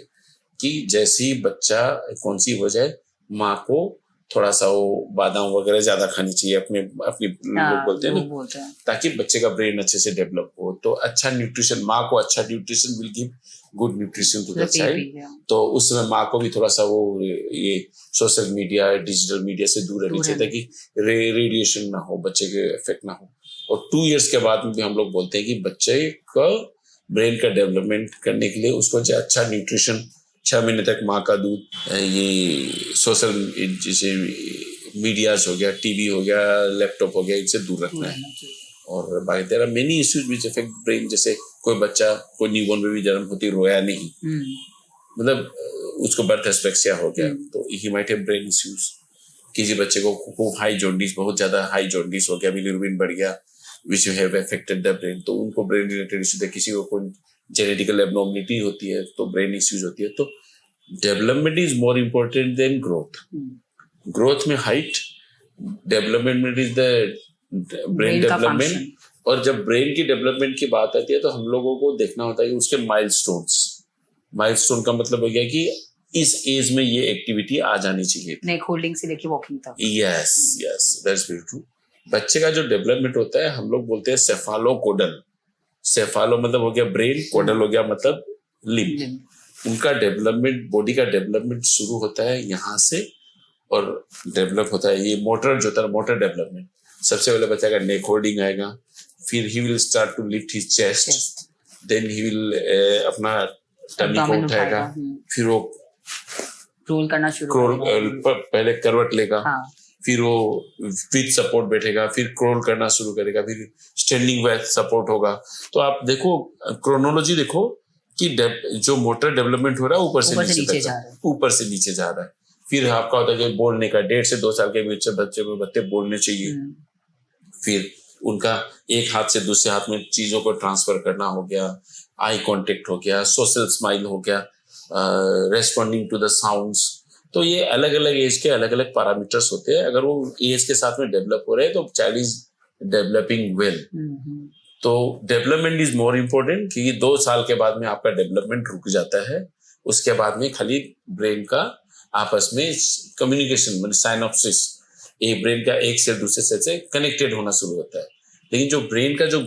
कि जैसे ही बच्चा कौन सी हो जाए माँ को थोड़ा सा वो बादाम वगैरह ज्यादा खानी चाहिए, अपनी लोग बोलते हैं ना, ताकि बच्चे का ब्रेन अच्छे से डेवलप हो। तो अच्छा न्यूट्रिशन, माँ को अच्छा nutrition will give good nutrition to the child. तो उस समय माँ को भी थोड़ा सा वो ये सोशल मीडिया, डिजिटल मीडिया से दूर रहनी चाहिए ताकि रेडिएशन ना हो, बच्चे के इफेक्ट ना हो। और 2 years के बाद में भी हम लोग बोलते हैं कि बच्चे का ब्रेन का डेवलपमेंट करने के लिए उसको अच्छा न्यूट्रिशन, 6 महीने तक माँ का दूध, ये सोशल जैसे मीडियाज हो गया, टीवी हो गया, लैपटॉप हो गया, इनसे दूर रखना है। और बाकी there are many issues which affect brain, जैसे कोई बच्चा, कोई न्यूबॉर्न बेबी जन्म होती रोया नहीं, मतलब उसको बर्थ एस्पेक्सिया हो गया तो he might have brain issues. किसी बच्चे को खूब हाई जॉन्डिस, बहुत ज्यादा हाई जॉन्डिस हो गया, बिलिरुबिन बढ़ गया, which have affected the brain, तो उनको ब्रेन रिलेटेड इश्यूज है। किसी को कोई जेनेटिकल एब्नॉर्मलिटी होती है तो ब्रेन इश्यूज होती है। तो development is more important then growth. Growth में हाइट, डेवलपमेंट में इज द ब्रेन डेवलपमेंट। और जब ब्रेन की डेवलपमेंट की बात आती है तो हम लोगों को देखना होता है कि उसके माइलस्टोन्स। माइलस्टोन का मतलब हो गया कि इस एज में ये एक्टिविटी आ जानी चाहिए, नेक होल्डिंग से लेके वॉकिंग तक। Yes that's very true. बच्चे का जो डेवलपमेंट होता है हम लोग बोलते हैं सेफालोकोडल। सेफालो मतलब हो गया ब्रेन, कोडल हो गया मतलब लिम्ब। उनका डेवलपमेंट, बॉडी का डेवलपमेंट शुरू होता है यहाँ से और डेवलप होता है। ये मोटर जो होता है, मोटर डेवलपमेंट, सबसे पहले बच्चा का नेक होल्डिंग आएगा, फिर he will start to lift his chest, then he will अपना टमी को उठाएगा, फिर वो रोल करना शुरू पहले करवट लेगा, फिर वो विथ सपोर्ट बैठेगा, फिर क्रोल करना शुरू करेगा, फिर स्टैंडिंग विथ सपोर्ट होगा। तो आप देखो क्रोनोलॉजी देखो कि जो मोटर डेवलपमेंट हो रहा है ऊपर से नीचे जा रहा है। फिर आपका होता है कि बोलने का 1.5 से 2 साल के बीच बच्चे में बच्चे बोलने चाहिए। फिर उनका एक हाथ से दूसरे हाथ में चीजों को ट्रांसफर करना हो गया, आई कांटेक्ट हो गया, सोशल स्माइल हो गया, रेस्पॉन्डिंग टू द साउंड्स। तो ये अलग अलग एज के अलग अलग पैरामीटर्स होते हैं। अगर वो एज के साथ में डेवलप हो रहे हैं तो चाइल्ड इज डेवलपिंग वेल। तो डेवलपमेंट इज मोर इम्पोर्टेंट, क्योंकि 2 साल के बाद में आपका डेवलपमेंट रुक जाता है। उसके बाद में खाली ब्रेन का आपस में कम्युनिकेशन, मतलब साइनॉप्सिस, एक ब्रेन का एक सेल दूसरे सेल से कनेक्टेड होना शुरू होता है। लेकिन जो ब्रेन का जो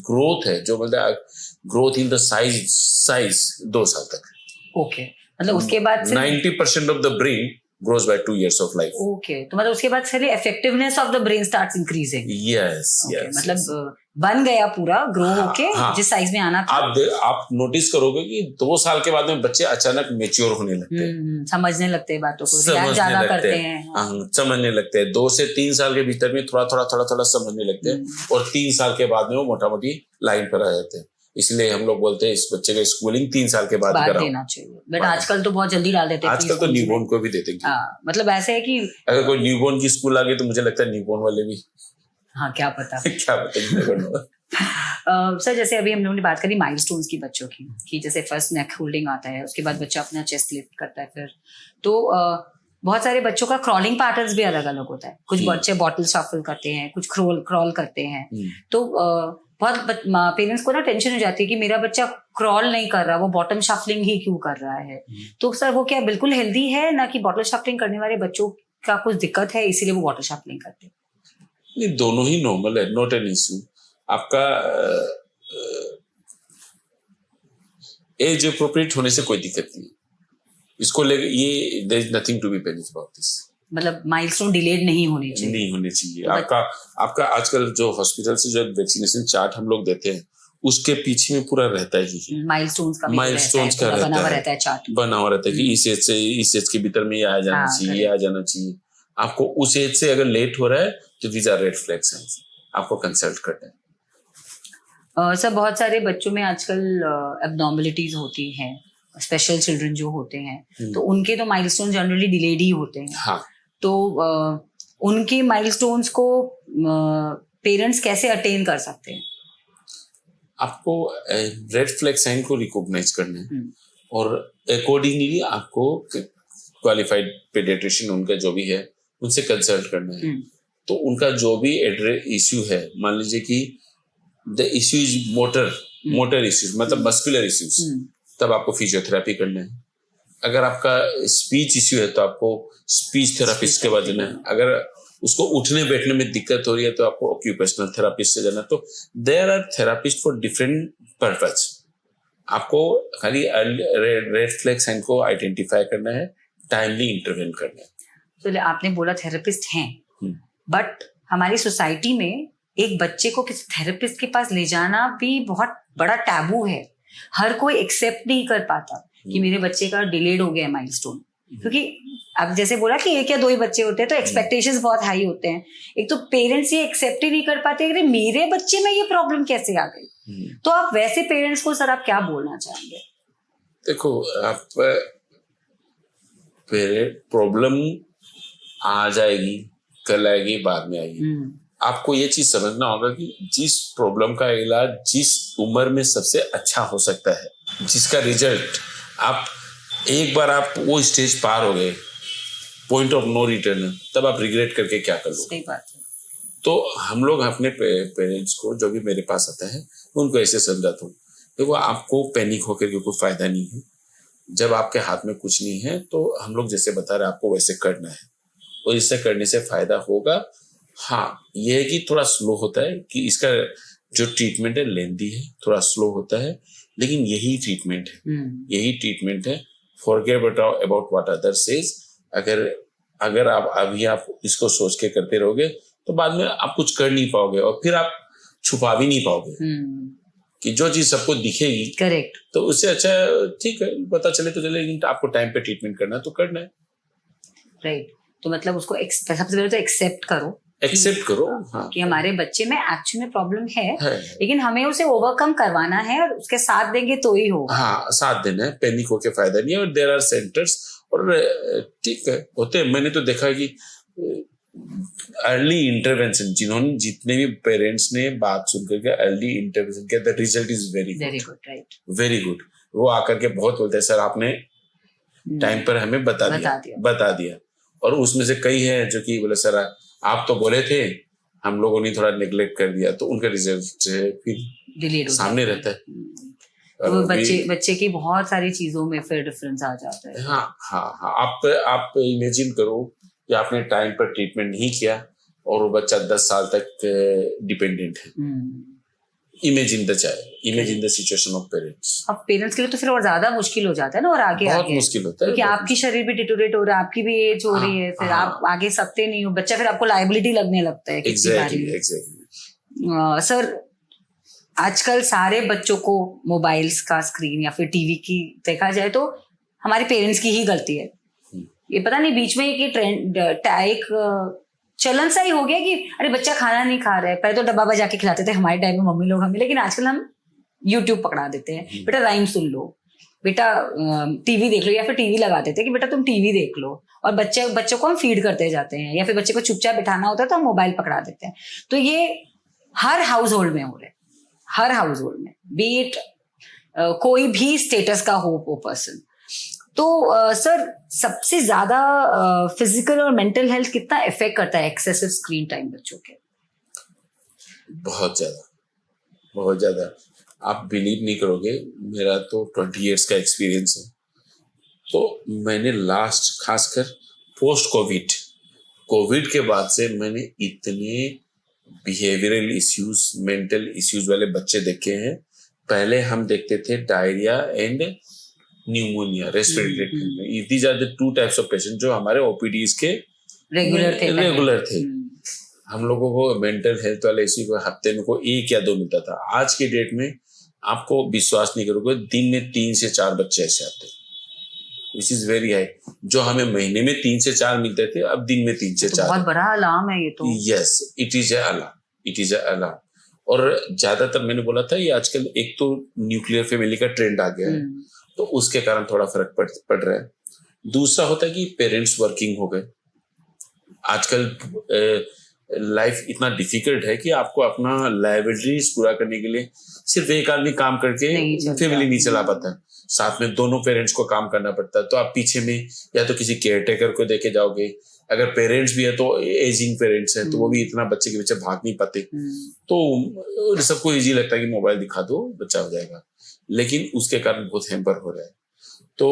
ग्रोथ है, जो मतलब ग्रोथ इन द साइज 2 साल तक। ओके, मतलब उसके बाद 90% of the brain grows by 2 years of life. Okay, तो मतलब उसके बाद सारी effectiveness of the brain starts increasing. Yes, okay, yes. मतलब बन गया पूरा ग्रो होके जिस साइज में आना था। आप नोटिस करोगे कि 2 साल के बाद में बच्चे अचानक मेच्योर होने लगते हैं, समझने लगते हैं बातों को, ज्यादा करते हैं, समझने लगते हैं। 2 से 3 साल के भीतर में थोड़ा समझने लगते हैं, और 3 साल के बाद में वो मोटा मोटी लाइन पर आ जाते हैं। इसलिए हम लोग बोलते हैं इस बच्चे का स्कूलिंग 3 साल के बाद देना चाहिए। बट आजकल तो बहुत जल्दी डाल देते हैं, आजकल तो न्यूबॉर्न को भी देते हैं। मतलब ऐसे है कि अगर कोई न्यूबॉर्न की स्कूल आ गई तो मुझे लगता है न्यूबॉर्न वाले भी, क्या पता क्या पता। सर जैसे अभी हम लोगों ने बात करी माइलस्टोन्स की बच्चों की, कि जैसे फर्स्ट नेक होल्डिंग आता है, उसके बाद बच्चा अपना चेस्ट लिफ्ट करता है, फिर तो बहुत सारे बच्चों का क्रॉलिंग पैटर्न्स भी अलग अलग होता है। कुछ बच्चे बॉटल शफल करते हैं, कुछ क्रॉल करते हैं। तो बहुत पेरेंट्स को ना टेंशन हो जाती है कि मेरा बच्चा क्रॉल नहीं कर रहा, वो बॉटम शफलिंग ही क्यों कर रहा है। तो सर वो क्या बिल्कुल हेल्दी है ना कि बॉटल शफलिंग करने वाले बच्चों का कुछ दिक्कत है इसीलिए वो बॉटल शफलिंग करते हैं? ये दोनों ही नॉर्मल है, नॉट एन इश्यू। आपका एज अप्रोप्रिएट होने से कोई दिक्कत नहीं है इसको लेकर, ये there is nothing to be panic about this. मतलब माइलस्टोन डिलेड नहीं होने चाहिए, नहीं होने चाहिए। तो आपका आजकल जो हॉस्पिटल से जो वैक्सीनेशन चार्ट हम लोग देते हैं उसके पीछे में पूरा रहता ही माइलस्टोन्स का बना हुआ रहता है चार्ट, बना हुआ रहता है कि इस एज के भीतर में ये आ जाना चाहिए, ये आ जाना चाहिए। आपको उस एज से अगर लेट हो रहा है तो these are red flag signs, आपको कंसल्ट करना है। सर बहुत सारे बच्चों में आजकल एब्नॉर्मलिटीज होती हैं, स्पेशल चिल्ड्रन जो होते हैं तो उनके तो माइलस्टोन जनरली डिलेड ही होते हैं। हाँ, तो उनके माइलस्टोन्स को पेरेंट्स कैसे अटेन कर सकते हैं? आपको रेड फ्लैग साइन को रिकॉग्नाइज करना है और अकॉर्डिंगली आपको क्वालिफाइड पेडियाट्रिशियन उनका जो भी है उनसे कंसल्ट करना है। तो उनका जो भी इश्यू है, मान लीजिए कि the issue is motor issues, मतलब मस्कुलर इश्यूज, तब आपको फिजियोथेरेपी करना है। अगर आपका स्पीच इश्यू है तो आपको स्पीच थेरापिस्ट के पास जाना है। अगर उसको उठने बैठने में दिक्कत हो रही है तो आपको ऑक्यूपेशनल थेरापिस्ट से जाना है। तो there are therapist for different purpose. आपको खाली रेड फ्लैग साइन को आइडेंटिफाई करना है, टाइमली इंटरवेन करना है। तो आपने बोला थेरेपिस्ट हैं, बट हमारी सोसाइटी में एक बच्चे को किसी थेरेपिस्ट के पास ले जाना भी बहुत बड़ा टैबू है। हर कोई एक्सेप्ट नहीं कर पाता कि मेरे बच्चे का डिलेड हो गया है माइलस्टोन, क्योंकि अब जैसे बोला कि एक या दो ही बच्चे होते हैं तो एक्सपेक्टेशंस बहुत हाई होते हैं। एक तो पेरेंट्स ये एक्सेप्ट ही नहीं कर पाते कि मेरे बच्चे में ये प्रॉब्लम कैसे आ गई। तो आप वैसे पेरेंट्स को सर आप क्या बोलना चाहेंगे? देखो, आप प्रॉब्लम आ जाएगी, कल आएगी, बाद में आएगी। आपको ये चीज समझना होगा कि जिस प्रॉब्लम का इलाज जिस उम्र में सबसे अच्छा हो सकता है, जिसका रिजल्ट आप एक बार आप वो स्टेज पार हो गए, पॉइंट ऑफ नो रिटर्न, तब आप रिग्रेट करके क्या कर लो। सही बात है। तो हम लोग अपने पेरेंट्स को जो भी मेरे पास आता है उनको ऐसे समझाता हूँ, देखो आपको पैनिक होकर के कोई फायदा नहीं है। जब आपके हाथ में कुछ नहीं है तो हम लोग जैसे बता रहे आपको वैसे करना है और इससे करने से फायदा होगा। हाँ, ये है कि थोड़ा स्लो होता है कि इसका जो ट्रीटमेंट है लेंथी है, थोड़ा स्लो होता है, लेकिन यही ट्रीटमेंट है, यही ट्रीटमेंट है। Forget about what other says. अगर आप इसको सोच के करते रहोगे तो बाद में आप कुछ कर नहीं पाओगे और फिर आप छुपा भी नहीं पाओगे कि जो चीज सबको दिखेगी। करेक्ट। तो उससे अच्छा ठीक है, पता चले तो चले, लेकिन आपको टाइम पे ट्रीटमेंट करना है तो करना है। राइट। तो मतलब उसको सबसे पहले तो एक्सेप्ट करो हाँ, कि हमारे बच्चे में एक्चुअली में प्रॉब्लम है, लेकिन हमें उसे ओवरकम करवाना है और उसके साथ देंगे तो ही होगा। हाँ, साथ देना है, पैनिक होके फायदा नहीं है। और देयर आर सेंटर्स और ठीक है होते हैं। मैंने तो देखा है कि अर्ली इंटरवेंशन, जितने भी पेरेंट्स ने बात सुन करके अर्ली इंटरवेंशन किया, the result is very good. Right, very good. वो आकर के बहुत बोलते हैं सर आपने टाइम पर हमें बता दिया। और उसमें से कई हैं जो कि बोले सर आप तो बोले थे, हम लोगों ने थोड़ा नेग्लेक्ट कर दिया, तो उनका रिजल्ट फिर सामने रहता है। तो बच्चे की बहुत सारी चीजों में फिर डिफरेंस आ जाता है। हाँ। आप इमेजिन करो कि आपने टाइम पर ट्रीटमेंट नहीं किया और वो बच्चा 10 साल तक डिपेंडेंट है। Imagine the situation of parents. अब पेरेंट्स के लिए तो फिर और ज्यादा मुश्किल हो जाता है ना, और बहुत मुश्किल होता है क्योंकि आपकी शरीर भी डिटोरेट हो रहा है, आपकी भी एज हो रही है, फिर आप आगे सकते नहीं हो, बच्चा फिर आपको लायबिलिटी लगने लगता है। एग्जैक्टली। सर आजकल सारे बच्चों को मोबाइल्स का स्क्रीन या फिर टीवी की देखा जाए तो हमारे पेरेंट्स की ही गलती है। ये पता नहीं बीच में एक ट्रेंड एक चलन सा ही हो गया कि अरे बच्चा खाना नहीं खा रहा है। पहले तो डब्बा बजा के खिलाते थे हमारे टाइम में मम्मी लोग हमें, लेकिन आजकल हम यूट्यूब पकड़ा देते हैं, बेटा राइम सुन लो, बेटा टीवी देख लो, या फिर टीवी लगा देते हैं कि बेटा तुम टीवी देख लो, और बच्चों को हम फीड करते जाते हैं, या फिर बच्चे को चुपचाप बिठाना होता है तो हम मोबाइल पकड़ा देते हैं। तो ये हर हाउस होल्ड में हो रहा है, हर हाउस होल्ड में, बी इट कोई भी स्टेटस का हो वो पर्सन। तो सर सबसे ज्यादा फिजिकल और मेंटल हेल्थ कितना इफेक्ट करता है एक्सेसिव स्क्रीन टाइम बच्चों के? बहुत ज्यादा। बहुत ज्यादा। आप बिलीव नहीं करोगे, मेरा तो 20 इयर्स का एक्सपीरियंस है। तो मैंने लास्ट खासकर पोस्ट कोविड के बाद से मैंने इतने बिहेवियरल इश्यूज, मेंटल इश्यूज वाले बच्चे देखे हैं। पहले हम देखते थे diarrhoea and pneumonia, respiratory, these are the 2 types of patient जो हमारे ओपीडीज के रेगुलर थे। हम लोगों को मेंटल हेल्थ वाले इश्यू को हफ्ते में को 1 या 2 मिलता था। आज के डेट में आपको विश्वास नहीं करोगे, दिन में 3 से 4 बच्चे ऐसे आते हैं, विच इज वेरी हाई। जो हमें महीने में 3 से 4 मिलते थे, अब दिन में 3 से 4। बहुत बड़ा अलार्म है ये तो। Yes, it is a alarm. और ज्यादातर मैंने बोला था ये आजकल एक तो न्यूक्लियर फैमिली का ट्रेंड आ गया है, तो उसके कारण थोड़ा फर्क पड़ रहा है। दूसरा होता है कि पेरेंट्स वर्किंग हो गए। आजकल लाइफ इतना डिफिकल्ट है कि आपको अपना लायबिलिटीज पूरा करने के लिए सिर्फ एक आदमी काम करके फैमिली नहीं चला पाता है, साथ में दोनों पेरेंट्स को काम करना पड़ता है। तो आप पीछे में या तो किसी केयरटेकर को देके जाओगे, अगर पेरेंट्स भी है तो एजिंग पेरेंट्स हैं तो वो भी इतना बच्चे के पीछे भाग नहीं पाते। तो सबको इजी लगता है कि मोबाइल दिखा दो बच्चा हो जाएगा, लेकिन उसके कारण बहुत हैम्पर हो रहा है। तो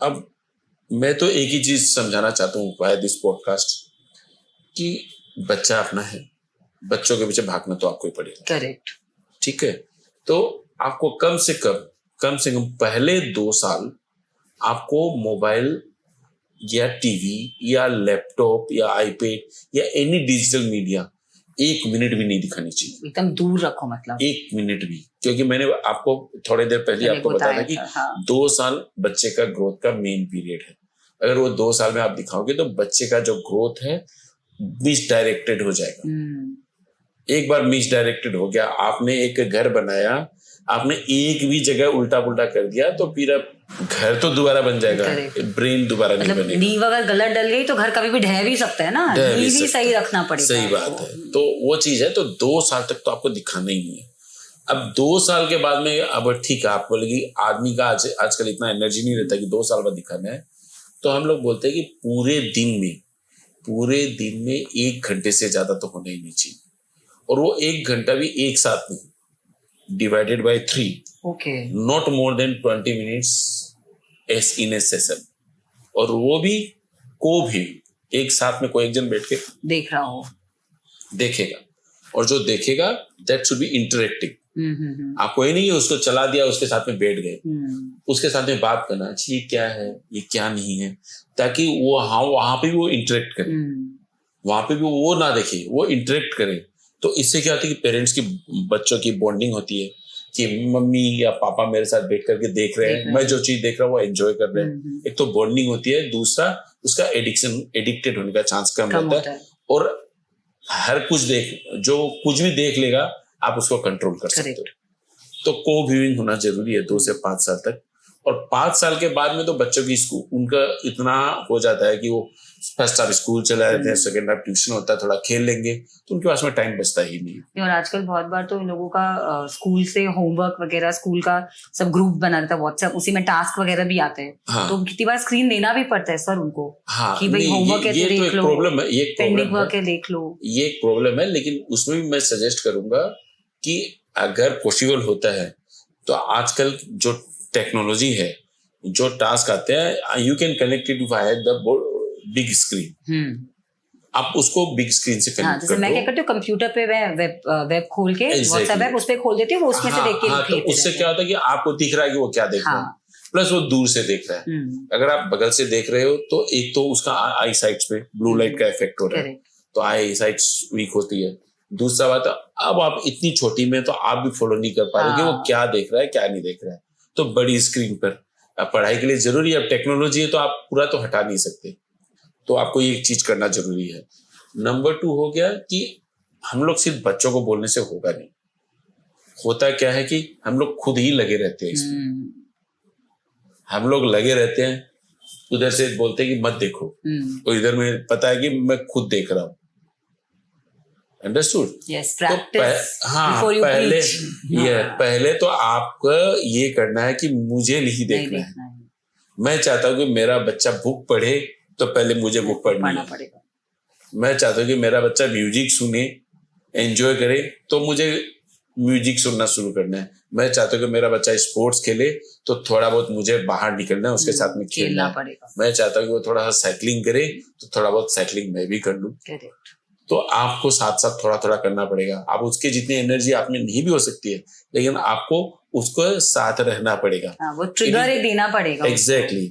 अब मैं तो एक ही चीज समझाना चाहता हूँ वाया दिस पॉडकास्ट कि बच्चा अपना है, बच्चों के पीछे भागना तो आपको ही पड़ेगा। करेक्ट, ठीक है। तो आपको कम से कम पहले 2 साल आपको मोबाइल या टीवी या लैपटॉप या आईपैड या एनी डिजिटल मीडिया 1 मिनट भी नहीं दिखानी चाहिए। एकदम दूर रखो, मतलब 1 मिनट भी। क्योंकि मैंने आपको थोड़े देर पहले आपको बताया था कि 2 साल बच्चे का ग्रोथ का मेन पीरियड है। अगर वो 2 साल में आप दिखाओगे तो बच्चे का जो ग्रोथ है मिसडायरेक्टेड हो जाएगा। एक बार मिसडायरेक्टेड हो गया, आपने एक घर बनाया, आपने एक भी जगह उल्टा पुल्टा कर दिया तो फिर अब घर तो दोबारा बन जाएगा, ब्रेन दोबारा नहीं बनेगा। नींव अगर गलत डल गई तो घर कभी भी ढह भी सकता है ना, नींव भी सही रखना पड़ेगा। सही बात है। तो वो चीज है। तो 2 साल तक तो आपको दिखाना ही नहीं है। अब 2 साल के बाद में अब ठीक है, आप बोलेगी आदमी का आजकल इतना एनर्जी नहीं रहता कि 2 साल बाद दिखाना है। तो हम लोग बोलते हैं कि पूरे दिन में 1 घंटे से ज्यादा तो होना ही नहीं चाहिए। और वो 1 घंटा भी एक साथ नहीं, divided by 3, not more than 20 minutes S in A session. और वो भी एक साथ में कोई एक जन बैठ के देख रहा हो, देखेगा। और जो देखेगा दैट शुड बी इंटरेक्टिव। आपको ये नहीं है उसको चला दिया, उसके साथ में बैठ गए, उसके साथ में बात करना, अच्छा ये क्या है, ये क्या नहीं है, ताकि वो वहां पे भी वो इंटरेक्ट करे, वहां पे भी वो ना देखे, वो इंटरेक्ट करे। तो इससे क्या होता है कि पेरेंट्स की बच्चों की बॉन्डिंग होती है कि मम्मी या पापा मेरे साथ बैठ करके देख रहे हैं, मैं जो चीज देख रहा हूँ वो एंजॉय कर रहे हैं। एक तो बॉन्डिंग होती है, दूसरा उसका एडिक्टेड होने का चांस कम रहता है। और हर कुछ कुछ भी देख लेगा आप उसको कंट्रोल कर सकते हो। तो को-व्यूइंग होना जरूरी है 2 से 5 साल तक। और 5 साल के बाद में तो बच्चों की उनका इतना हो जाता है कि वो फर्स्ट हाफ स्कूल चला जाते हैं, सेकंड हाफ ट्यूशन होता है, थोड़ा खेल लेंगे, तो उनके पास में टाइम बचता ही नहीं। और आजकल बहुत बार तो इन लोगों का स्कूल से होमवर्क वगैरह, स्कूल का सब ग्रुप बना रहता है व्हाट्सएप, उसी में टास्क वगैरह भी आते हैं। हाँ। तो कितनी बार स्क्रीन देना भी पड़ता है सर उनको। हाँ, कि भाई होमवर्क है तो देख लो, प्रॉब्लम है, ये पेंडिंग वर्क है देख लो, ये एक प्रॉब्लम है। लेकिन उसमें भी मैं सजेस्ट करूंगा कि अगर पॉसिबल होता है तो आजकल जो टेक्नोलॉजी है, जो टास्क आते हैं, you can connect it via the big screen. आप उसको बिग स्क्रीन से कनेक्ट कर दो। मैं क्या करती हूँ, कंप्यूटर पे वेब खोल के व्हाट्सएप ऐप उस पे खोल देती हूँ, वो उसमें से देख के। तो उससे क्या होता है कि आपको दिख रहा है कि वो क्या देख रहा है, प्लस वो दूर से देख रहा है। अगर आप बगल से देख रहे हो तो एक तो उसका आई साइट्स पे ब्लू लाइट का इफेक्ट हो रहा है, तो आई साइट्स वीक होती है। दूसरा बात, अब आप इतनी छोटी में तो आप भी फॉलो नहीं कर पा रहे कि वो क्या देख रहा है क्या नहीं देख रहा है। तो बड़ी स्क्रीन पर पढ़ाई के लिए जरूरी है। अब टेक्नोलॉजी है तो आप पूरा तो हटा नहीं सकते, तो आपको ये चीज करना जरूरी है। नंबर 2 हो गया कि हम लोग सिर्फ बच्चों को बोलने से होगा नहीं। होता क्या है कि हम लोग खुद ही लगे रहते हैं इसमें। हम लोग लगे रहते हैं, उधर से बोलते हैं कि मत देखो, और इधर में पता है कि मैं खुद देख रहा हूँ। Understood? Yes, practice before you preach. पहले तो आपको ये करना है कि मुझे नहीं देखना है। मैं चाहता हूँ कि मेरा बच्चा बुक पढ़े तो पहले मुझे बुक पढ़ना पड़ेगा। मैं चाहता हूँ कि मेरा बच्चा म्यूजिक सुने, एंजॉय करे, तो मुझे म्यूजिक सुनना शुरू करना है, मैं चाहता हूँ कि मेरा बच्चा स्पोर्ट्स खेले तो थोड़ा बहुत मुझे बाहर निकलना है, उसके साथ में खेलना पड़ेगा। मैं चाहता हूँ कि वो थोड़ा सा साइकिलिंग करे तो थोड़ा बहुत साइकिलिंग मैं भी कर लूँ। तो आपको साथ साथ थोड़ा थोड़ा करना पड़ेगा। आप उसके जितनी एनर्जी आप में नहीं भी हो सकती है, लेकिन आपको उसको साथ रहना पड़ेगा। वो ट्रिगर ही देना पड़ेगा। Exactly,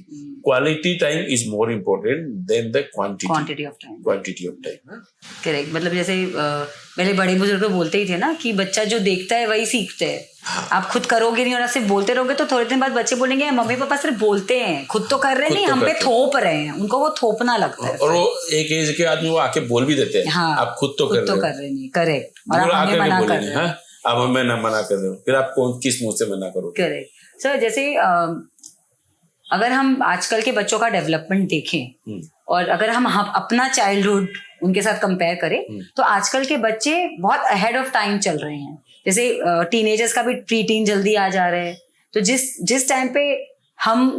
quality time is more important then the quantity of time. Correct. मतलब जैसे पहले बड़े बुजुर्ग बोलते ही थे ना कि बच्चा जो देखता है वही सीखता है। हाँ। आप खुद करोगे नहीं और सिर्फ बोलते रहोगे तो थोड़े दिन बाद बच्चे बोलेंगे मम्मी पापा सिर्फ बोलते हैं, खुद तो कर रहे नहीं, हम पे थोप रहे हैं। उनको वो थोपना लगता है। और वो एक एज के आदमी वो आके बोल भी देते हैं, हाँ, आप खुद तो कर रहे नहीं। करेक्ट। और आप हमें मना कर रहे हैं। आप हमें ना मना कर रहे हो, फिर आप कौन किस मुंह से मना करोगे? Correct sir. जैसे अगर हम आजकल के बच्चों का डेवलपमेंट देखें और अगर हम अपना चाइल्डहुड उनके साथ कंपेयर करें तो आजकल के बच्चे बहुत अहेड ऑफ टाइम चल रहे हैं। जैसे टीनेजर्स का भी प्री टीन जल्दी आ जा रहे हैं। तो जिस टाइम पे हम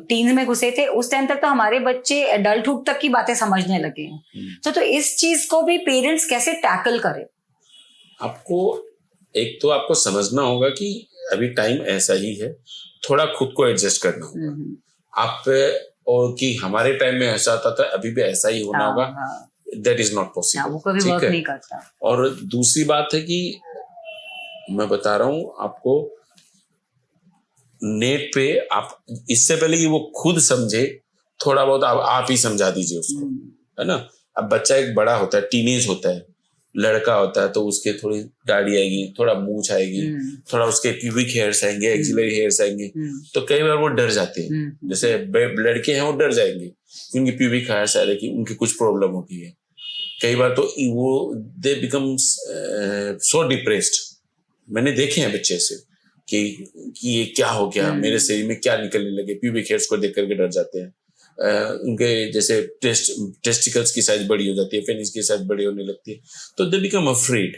टीन में घुसे थे उस टाइम तक तो हमारे बच्चे एडल्टहुड तक की बातें समझने लगे हैं। तो इस चीज को भी पेरेंट्स कैसे टैकल करें? आपको समझना होगा कि अभी टाइम ऐसा ही है, थोड़ा खुद को एडजस्ट करना होगा। आप और कि हमारे टाइम में ऐसा आता था, अभी भी ऐसा ही होना होगा, दैट इज नॉट पॉसिबल। वो कभी वर्क नहीं करता। और दूसरी बात है कि मैं बता रहा हूं आपको, नेट पे आप इससे पहले कि वो खुद समझे थोड़ा बहुत आप ही समझा दीजिए उसको, है ना। अब बच्चा एक बड़ा होता है, टीनेज होता है, लड़का होता है, तो उसके थोड़ी दाढ़ी आएगी, थोड़ा मूंछ आएगी, थोड़ा उसके प्यूबिक हेयर्स आएंगे, एक्सिलरी हेयर्स आएंगे, तो कई बार वो डर जाते हैं। जैसे लड़के हैं वो डर जाएंगे उनकी प्यूबिक हेयर्स आ रही, उनकी कुछ प्रॉब्लम होती है। कई बार तो वो दे बिकम सो डिप्रेस्ड। मैंने देखे हैं बच्चे से कि ये क्या हो गया, मेरे शरीर में क्या निकलने लगे, प्यूबिक हेयर्स को देख करके डर जाते हैं। उनके जैसे टेस्टिकल्स की साइज बड़ी हो जाती है, पेनिस की साइज बड़ी होने लगती है, तो दे बिकम अफ्रेड।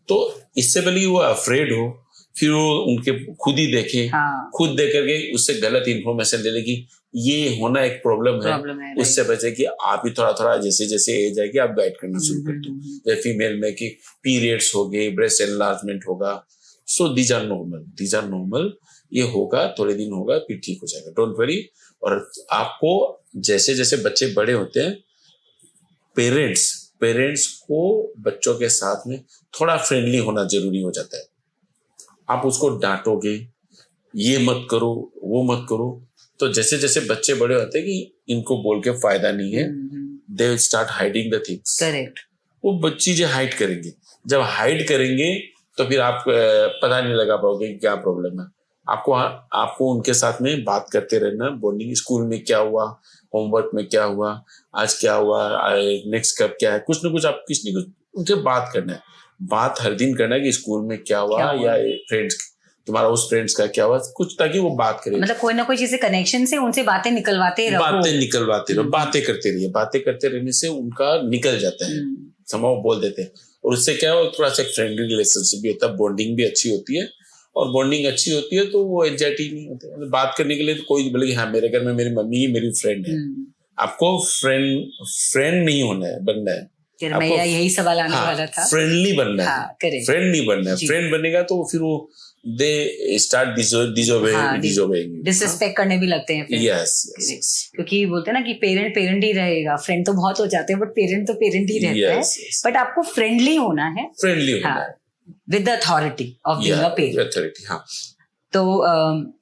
तो इससे पहले वो अफ्रेड हो, फिर वो उनके खुद ही देखे, हाँ। खुद देख करके उससे गलत इंफॉर्मेशन ले ले कि ये होना एक प्रॉब्लम है, उससे बचे कि आप ही थोड़ा थोड़ा जैसे जैसे एज आएगी आप गाइड करना शुरू कर दो। जैसे फीमेल में कि पीरियड्स हो गए, ब्रेस्ट एनलार्जमेंट होगा, सो दीज आर नॉर्मल, ये होगा, थोड़े दिन होगा, फिर ठीक हो जाएगा, डोंट वरी। और आपको जैसे जैसे बच्चे बड़े होते हैं, पेरेंट्स को बच्चों के साथ में थोड़ा फ्रेंडली होना जरूरी हो जाता है। आप उसको डांटोगे, ये मत करो, वो मत करो, तो जैसे जैसे बच्चे बड़े होते हैं कि इनको बोल के फायदा नहीं है, दे will start hiding the things. Correct. वो चीजें हाइड करेंगे, जब हाइड करेंगे तो फिर आप पता नहीं लगा पाओगे कि क्या प्रॉब्लम है। आपको उनके साथ में बात करते रहना, बॉन्डिंग, स्कूल में क्या हुआ, होमवर्क में क्या हुआ, आज क्या हुआ, नेक्स्ट कब क्या है, कुछ ना कुछ आप किसी कुछ उनसे बात करना है। बात हर दिन करना है कि स्कूल में क्या हुआ या फ्रेंड्स, तुम्हारा उस फ्रेंड्स का क्या हुआ, कुछ, ताकि वो बात करें। मतलब कोई ना कोई चीज कनेक्शन से उनसे बातें निकलवाते रहो, बातें करते रहिए। बातें करते रहने से उनका निकल जाता है, समाव बोल देते हैं, और उससे क्या हो, थोड़ा सा फ्रेंडली रिलेशनशिप भी होता है, बॉन्डिंग भी अच्छी होती है। और बॉन्डिंग अच्छी होती है तो वो एंजाइटी नहीं होती है। बात करने के लिए तो कोई बोले हाँ मेरे घर में मेरी मम्मी ही मेरी फ्रेंड है। आपको फ्रेंड नहीं होना है, बनना है। आपको यही सवाल आने वाला था। फ्रेंडली बनना है, फ्रेंड नहीं बनना है। फ्रेंड बनेगा तो फिर वो दे स्टार्ट डिसोबेइंग, डिसरिस्पेक्ट करने भी लगते हैं फिर। यस, क्योंकि बोलते हैं ना कि पेरेंट ही रहेगा, फ्रेंड तो बहुत हो जाते हैं बट पेरेंट ही रहता है। बट आपको फ्रेंडली होना है, with the authority of being a parent. Authority, हाँ। तो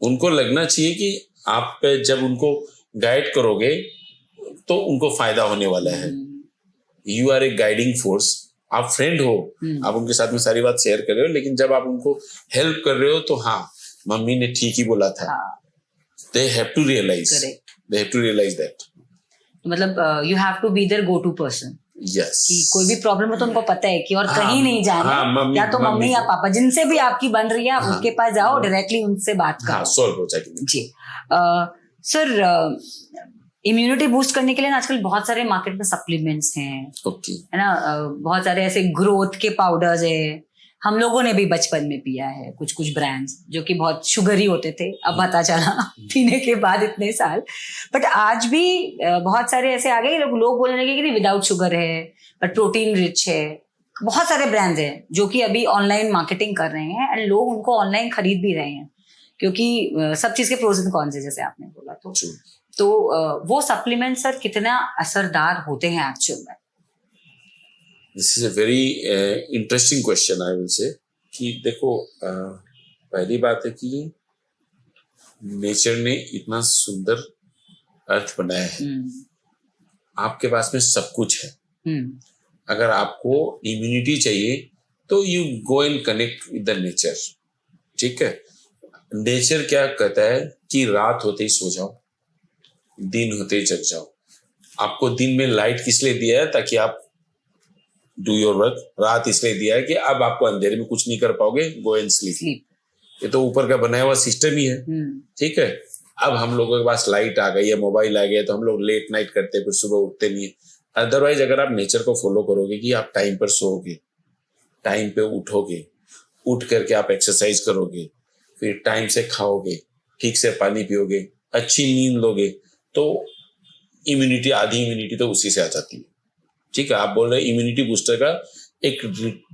उनको लगना चाहिए कि आप जब उनको गाइड करोगे तो उनको फायदा होने वाला है। You are a guiding force. आप फ्रेंड हो, आप उनके साथ में सारी बात शेयर कर रहे हो, लेकिन जब आप उनको हेल्प कर रहे हो तो हाँ, मम्मी ने ठीक ही बोला था। They have to realize that. मतलब you have to be their go-to person. Yes. कि कोई भी प्रॉब्लम है तो उनको पता है कि और कहीं नहीं जाना, या तो मम्मी या पापा जिनसे भी आपकी बन रही है आप उनके पास जाओ, डायरेक्टली उनसे बात करो, सॉल्व हो जाएगी। जी सर, इम्यूनिटी बूस्ट करने के लिए आजकल बहुत सारे मार्केट में सप्लीमेंट्स हैं, है ना, बहुत सारे ऐसे ग्रोथ के पाउडर्स है। हम लोगों ने भी बचपन में पिया है कुछ ब्रांड्स जो कि बहुत शुगरी होते थे, अब पता चला पीने के बाद इतने साल। बट आज भी बहुत सारे ऐसे आ गए, लोग बोलने लगे कि विदाउट शुगर है बट प्रोटीन रिच है, बहुत सारे ब्रांड्स हैं जो कि अभी ऑनलाइन मार्केटिंग कर रहे हैं एंड लोग उनको ऑनलाइन खरीद भी रहे हैं, क्योंकि सब चीज के प्रोज एंड कॉन्स है जैसे आपने बोला। तो वो सप्लीमेंट सर कितना असरदार होते हैं एक्चुअल में? This is a very interesting question I will say कि देखो पहली बात है कि नेचर ने इतना सुंदर अर्थ बनाया है, आपके पास में सब कुछ है। अगर आपको इम्यूनिटी चाहिए तो you go and connect with the nature, ठीक है। नेचर क्या कहता है कि रात होते ही सो जाओ, दिन होते ही जग जाओ। आपको दिन में लाइट किस लिए दिया है? ताकि आप डू योर वर्क। रात इसलिए दिया है कि अब आपको अंधेरे में कुछ नहीं कर पाओगे, गो एंड स्लीप। ये तो ऊपर का बनाया हुआ सिस्टम ही है, ठीक है। अब हम लोगों के पास लाइट आ गई है, मोबाइल आ गया, तो हम लोग लेट नाइट करते हैं, फिर सुबह उठते नहीं है। अदरवाइज अगर आप नेचर को फॉलो करोगे कि आप टाइम पर सोओगे, टाइम पे उठोगे, उठ करके आप एक्सरसाइज करोगे, फिर टाइम से खाओगे, ठीक से पानी पियोगे, अच्छी नींद लोगे, तो इम्यूनिटी, आधी इम्यूनिटी तो उसी से आ जाती है, ठीक है। आप बोल रहे इम्यूनिटी बूस्टर का एक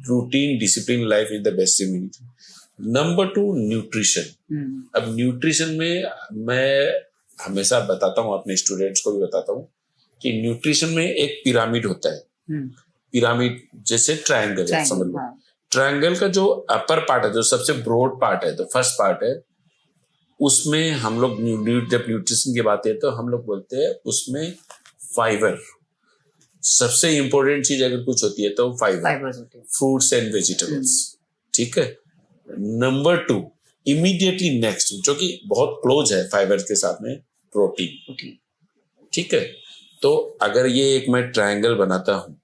routine discipline life is the best immunity. Number 2, nutrition. अब न्यूट्रिशन में मैं हमेशा बताता हूँ, अपने स्टूडेंट्स को भी बताता हूँ कि न्यूट्रिशन में एक पिरामिड होता है। पिरामिड जैसे ट्रायंगल है, समझ लो। ट्रायंगल का जो अपर पार्ट है, जो सबसे ब्रॉड पार्ट है, तो फर्स्ट पार्ट है, उसमें हम लोग जब न्यूट्रिशन की बात है तो हम लोग बोलते हैं उसमें फाइबर सबसे इंपॉर्टेंट चीज अगर कुछ होती है तो फाइबर, फ्रूट्स एंड वेजिटेबल्स, ठीक है। नंबर 2 इमीडिएटली नेक्स्ट, जो कि बहुत क्लोज है फाइबर के साथ में, प्रोटीन, ठीक है। तो अगर ये एक मैं ट्रायंगल बनाता हूँ,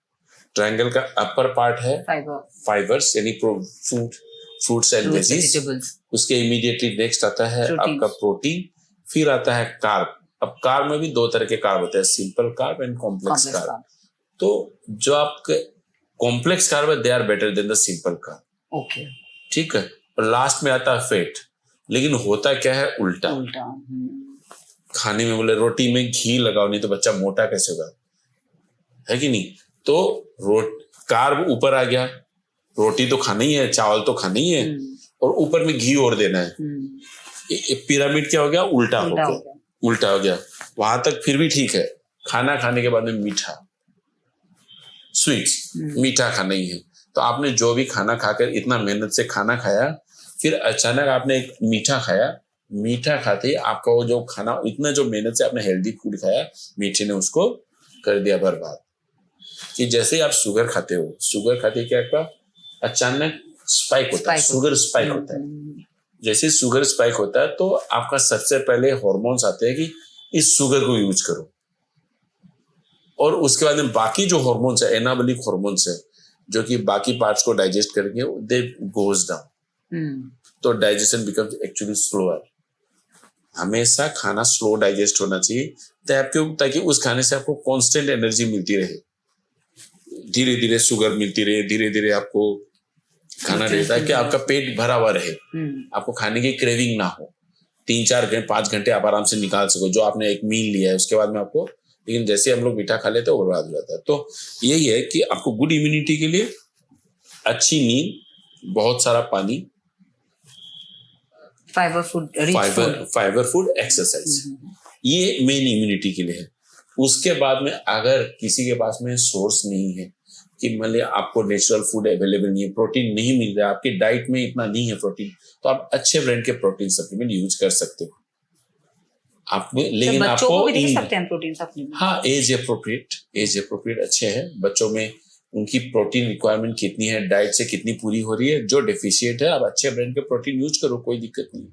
ट्रायंगल का अपर पार्ट है फाइबर्स यानी फ्रूट्स एंड वेजिटेबल्स, उसके इमीडिएटली नेक्स्ट आता है आपका प्रोटीन, फिर आता है कार्ब। अब कार्ब में भी 2 तरह के कार्ब होते हैं, simple carb and complex carb. तो जो आपके कॉम्प्लेक्स कार्ब है, they are better than the simple carb, okay, ठीक है। और लास्ट में आता है फैट। लेकिन होता क्या है, उल्टा। खाने में बोले रोटी में घी लगाओ, नहीं तो बच्चा मोटा कैसे होगा, है कि नहीं। तो कार्ब ऊपर आ गया, रोटी तो खाना ही है, चावल तो खाना ही है, और ऊपर में घी और देना है। पिरामिड क्या हो गया, उल्टा हो गया। वहां तक फिर भी ठीक है, खाना खाने के बाद में मीठा, स्वीट्स, मीठा खाना ही है। तो आपने जो भी खाना खाकर इतना मेहनत से खाना खाया, फिर अचानक आपने एक मीठा खाया, मीठा खाते ही आपका वो जो खाना, इतना जो मेहनत से आपने हेल्दी फूड खाया, मीठे ने उसको कर दिया बर्बाद। कि जैसे ही आप शुगर खाते हो, शुगर खाते क्या आपका अचानक स्पाइक होता है, शुगर स्पाइक होता है। जैसे शुगर स्पाइक होता है तो आपका सबसे पहले हार्मोन्स आते हैं कि इस शुगर को यूज करो, और उसके बाद में बाकी जो हार्मोन्स है, एनाबॉलिक हार्मोन्स है, जो कि बाकी पार्ट्स को डाइजेस्ट करेंगे, दे गोज डाउन। तो डाइजेशन बिकम्स एक्चुअली स्लोअर। हमेशा खाना स्लो डाइजेस्ट होना चाहिए ताकि उस खाने से आपको कांस्टेंट एनर्जी मिलती रहे, धीरे धीरे शुगर मिलती रहे, धीरे धीरे आपको खाना रहता है कि आपका पेट भरा हुआ रहे, आपको खाने की क्रेविंग ना हो, 3-4 घंटे 5 घंटे आप आराम से निकाल सको जो आपने एक मील लिया है उसके बाद में आपको। लेकिन जैसे हम लोग मीठा खा लेते हैं वो बर्बाद हो जाता है। तो यही है कि आपको गुड इम्यूनिटी के लिए अच्छी नींद, बहुत सारा पानी, फाइबर फूड, एक्सरसाइज, ये मेन इम्यूनिटी के लिए है। उसके बाद में अगर किसी के पास में सोर्स नहीं है कि मान लिया आपको नेचुरल फूड अवेलेबल नहीं है, प्रोटीन नहीं मिल रहा है, आपकी डाइट में इतना नहीं है प्रोटीन, तो आप अच्छे ब्रांड के प्रोटीन सप्लीमेंट यूज कर सकते हो आप। लेकिन बच्चों आपको को भी दे सकते हैं प्रोटीन सप्लीमेंट? हाँ, एज अप्रोप्रिएट अच्छे हैं। बच्चों में उनकी प्रोटीन रिक्वायरमेंट कितनी है, डाइट से कितनी पूरी हो रही है, जो डेफिशिएंट है आप अच्छे ब्रांड के प्रोटीन यूज करो, कोई दिक्कत नहीं।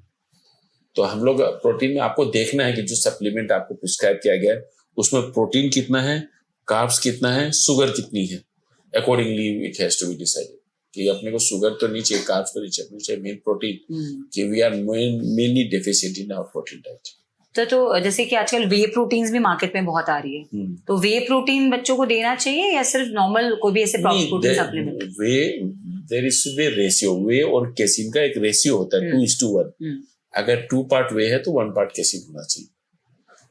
तो हम लोग प्रोटीन में आपको देखना है कि जो सप्लीमेंट आपको प्रिस्क्राइब किया गया है उसमें प्रोटीन कितना है, कार्ब्स कितना है, शुगर कितनी है, accordingly it has to be decided कि अपने को शुगर तो नहीं चाहिए, कार्ब्स तो नहीं चाहिए, मेन प्रोटीन, कि we are mainly deficient in our protein diet. तो जैसे कि आजकल वे प्रोटीन्स भी मार्केट में बहुत आ रही है, तो वे प्रोटीन बच्चों को देना चाहिए या सिर्फ नॉर्मल कोई भी ऐसे protein supplement? There is whey ratio, whey और कैसीन का एक रेशियो होता है 2:1। अगर 2 पार्ट वे है तो 1 पार्ट कैसीन होना चाहिए।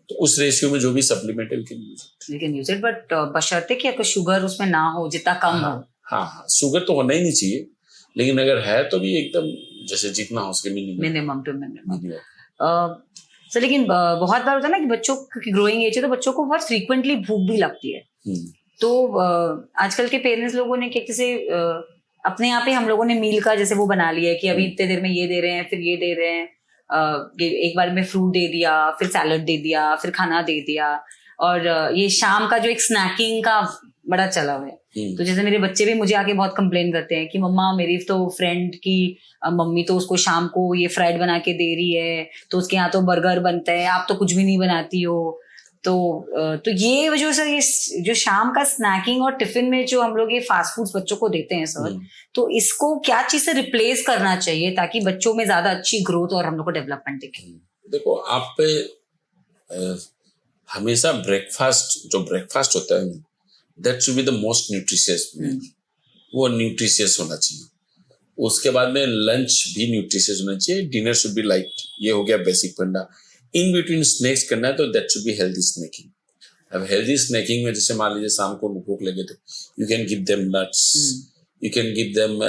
तो उस रेशियो में जो भी सप्लीमेंट है we can use it, but बशर्ते कि अगर शुगर उसमें ना हो, जितना कम हो। हाँ, शुगर तो होना ही नहीं चाहिए, लेकिन अगर है तो भी एकदम जैसे जितना हो सके मिनिमम टू मिनिमम। सर लेकिन बहुत बार होता है ना कि बच्चों की ग्रोइंग एज है तो बच्चों को बहुत फ्रीक्वेंटली भूख भी लगती है। तो आजकल के पेरेंट्स लोगों ने कैसे अपने आप ही हम लोगों ने मील का जैसे वो बना लिया है कि अभी इतने देर में ये दे रहे हैं, फिर ये दे रहे हैं, एक बार में फ्रूट दे दिया, फिर सैलड दे दिया, फिर खाना दे दिया, और ये शाम का जो एक स्नैकिंग का बड़ा चला हुआ है। तो जैसे मेरे बच्चे भी मुझे आके बहुत कंप्लेन करते हैं कि मम्मा मेरी तो फ्रेंड की मम्मी तो उसको शाम को ये फ्राइड बना के दे रही है, तो उसके यहाँ तो बर्गर बनता है, आप तो कुछ भी नहीं बनाती हो। तो ये वजह से ये जो शाम का स्नैकिंग और टिफिन में जो हम लोग ये फास्ट फूड्स बच्चों को देते हैं सर, तो इसको क्या चीज से रिप्लेस करना चाहिए ताकि बच्चों में ज्यादा अच्छी ग्रोथ और हम लोग को डेवलपमेंट दिखे? देखो, आप हमेशा ब्रेकफास्ट होता है that should be the most nutritious, वो न्यूट्रिशियस होना चाहिए। उसके बाद में लंच भी न्यूट्रिशियस होना चाहिए, डिनर शुड बी लाइट, ये हो गया बेसिक फंडा। इन बिटवीन स्नैक्स करना है तो that should be healthy snacking. अब हेल्दी स्नैकिंग में जैसे मान लीजिए शाम को भूख लगे तो you can give them nuts, you can give them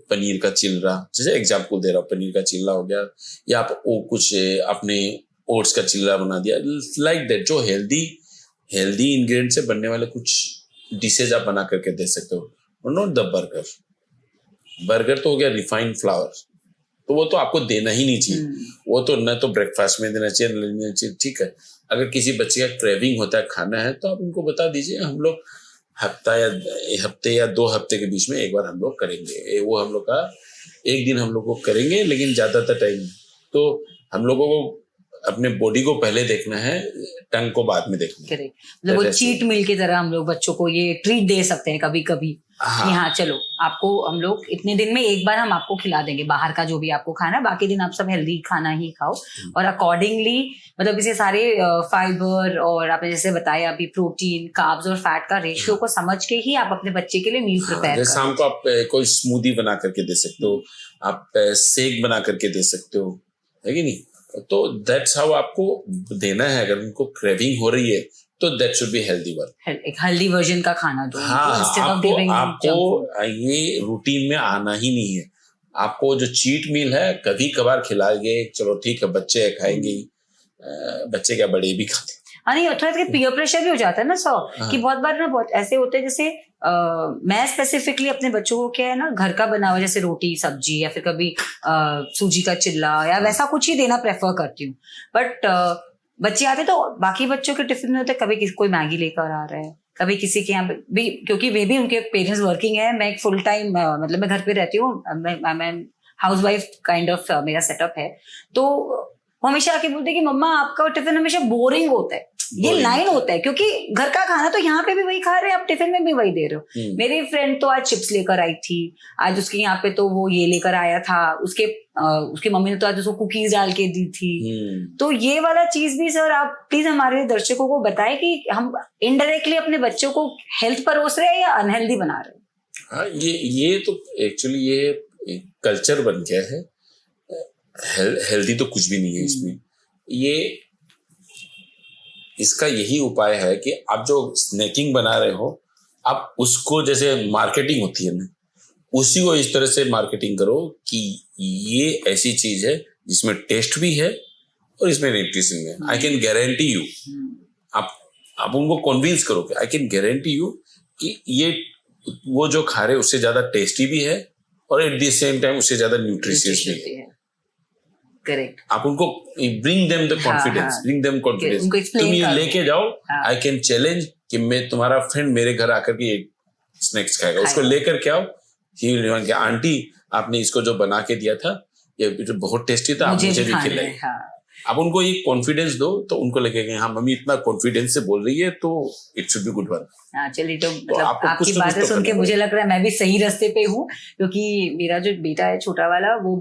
paneer का चिल्ला, जैसे एग्जाम्पल दे रहा हूँ, पनीर का चिल्ला हो गया, या आप कुछ अपने ओट्स का चिल्ला बना दिया, लाइक दैट। जो हेल्दी इंग्रेडिएंट से बनने वाले कुछ डिशेज आप बना करके दे सकते हो, नॉट द बर्गर तो हो गया रिफाइंड फ्लावर, तो वो तो आपको देना ही नहीं चाहिए। वो तो न तो ब्रेकफास्ट में देना चाहिए, न देना चाहिए, ठीक है। अगर किसी बच्चे का क्रेविंग होता है खाना है तो आप उनको बता दीजिए, हम लोग हफ्ते या 2 हफ्ते के बीच में एक बार हम लोग करेंगे, वो हम लोग का एक दिन हम लोग को करेंगे, लेकिन ज्यादातर टाइम तो हम लोगों को अपने बॉडी को पहले देखना है, टंग को बाद में देखना है। मतलब वो चीट मील की तरह हम लोग बच्चों को ये ट्रीट दे सकते हैं कभी कभी। हाँ, चलो आपको हम लोग इतने दिन में एक बार हम आपको खिला देंगे बाहर का जो भी आपको खाना है, बाकी दिन आप सब हेल्दी खाना ही खाओ, और अकॉर्डिंगली मतलब इसे सारे फाइबर और आपने जैसे बताया अभी प्रोटीन, कार्ब्स और फैट का रेशियो को समझ के ही आप अपने बच्चे के लिए मील प्रिपेयर करें। शाम को आप कोई स्मूदी बना करके दे सकते हो, आप शेक बना करके दे सकते हो, है कि नहीं? तो दैट्स हाउ आपको देना है। अगर उनको क्रेविंग हो रही है तो that should be healthy work, एक हेल्दी वर्जन का खाना दो। आपको ये रूटीन में आना ही नहीं है। आपको जो चीट मील है कभी कभार खिलाएंगे, चलो ठीक है, बच्चे खाएंगे, बच्चे क्या बड़े भी खाते। नहीं, थोड़ा पीयर प्रेशर भी हो जाता है ना सर, कि बहुत बार ना बहुत ऐसे होते हैं, जैसे मैं स्पेसिफिकली अपने बच्चों को क्या है ना, घर का बना हुआ जैसे रोटी सब्जी या फिर कभी सूजी का चिल्ला या वैसा कुछ ही देना प्रेफर करती हूँ। बट बच्चे आते तो बाकी बच्चों के टिफिन में होते, कभी कोई मैगी लेकर आ रहा है, कभी किसी के यहाँ भी, क्योंकि वे भी उनके पेरेंट्स वर्किंग है, मैं एक फुल टाइम मतलब मैं घर पे रहती हूँ, मैं हाउस वाइफ काइंड ऑफ मेरा सेटअप है। तो वो हमेशा आके बोलते हैं कि मम्मा आपका टिफिन हमेशा बोरिंग होता है। ये लाइन होता है क्योंकि घर का खाना तो यहाँ पे भी वही खा रहे हैं, आप टिफिन में भी वही दे रहे हो। मेरी फ्रेंड तो आज चिप्स लेकर आई थी, आज उसके यहाँ पे तो वो ये लेकर आया था, उसके मम्मी ने तो आज उसको कुकीज डाल के दी थी। तो ये वाला चीज भी सर आप प्लीज हमारे दर्शकों को बताएं कि हम इनडायरेक्टली अपने बच्चों को हेल्थ परोस रहे हैं या अनहेल्दी बना रहे हैं। हाँ, ये तो एक्चुअली ये कल्चर बन गया है। हेल्दी तो कुछ भी नहीं है इसमें। ये इसका यही उपाय है कि आप जो स्नैकिंग बना रहे हो, आप उसको जैसे मार्केटिंग होती है ना, उसी को इस तरह से मार्केटिंग करो कि ये ऐसी चीज है जिसमें टेस्ट भी है और इसमें न्यूट्रिशन है। आई कैन गारंटी यू, आप उनको कन्विंस करो कि आई कैन गारंटी यू कि ये वो जो खा रहे उससे ज्यादा टेस्टी भी है और एट द सेम टाइम उससे ज्यादा न्यूट्रिशियस भी है। करेक्ट। आप उनको bring them the confidence, bring them confidence. तुम ये लेके जाओ, आई कैन चैलेंज कि मैं तुम्हारा फ्रेंड मेरे घर आकर के स्नैक्स खाएगा, उसको लेकर के आओ कि आंटी आपने इसको जो बना के दिया था ये बहुत टेस्टी था, आप मुझे भी खिलाए। आप उनको ये कॉन्फिडेंस दो तो उनको लगेगा हाँ मम्मी इतना कॉन्फिडेंस से बोल रही है तो it should be good one. चलिए, तो मतलब आपकी बातें सुन के मुझे लग रहा है मैं भी सही रास्ते पे हूँ, क्योंकि मेरा जो बेटा है छोटा वाला वो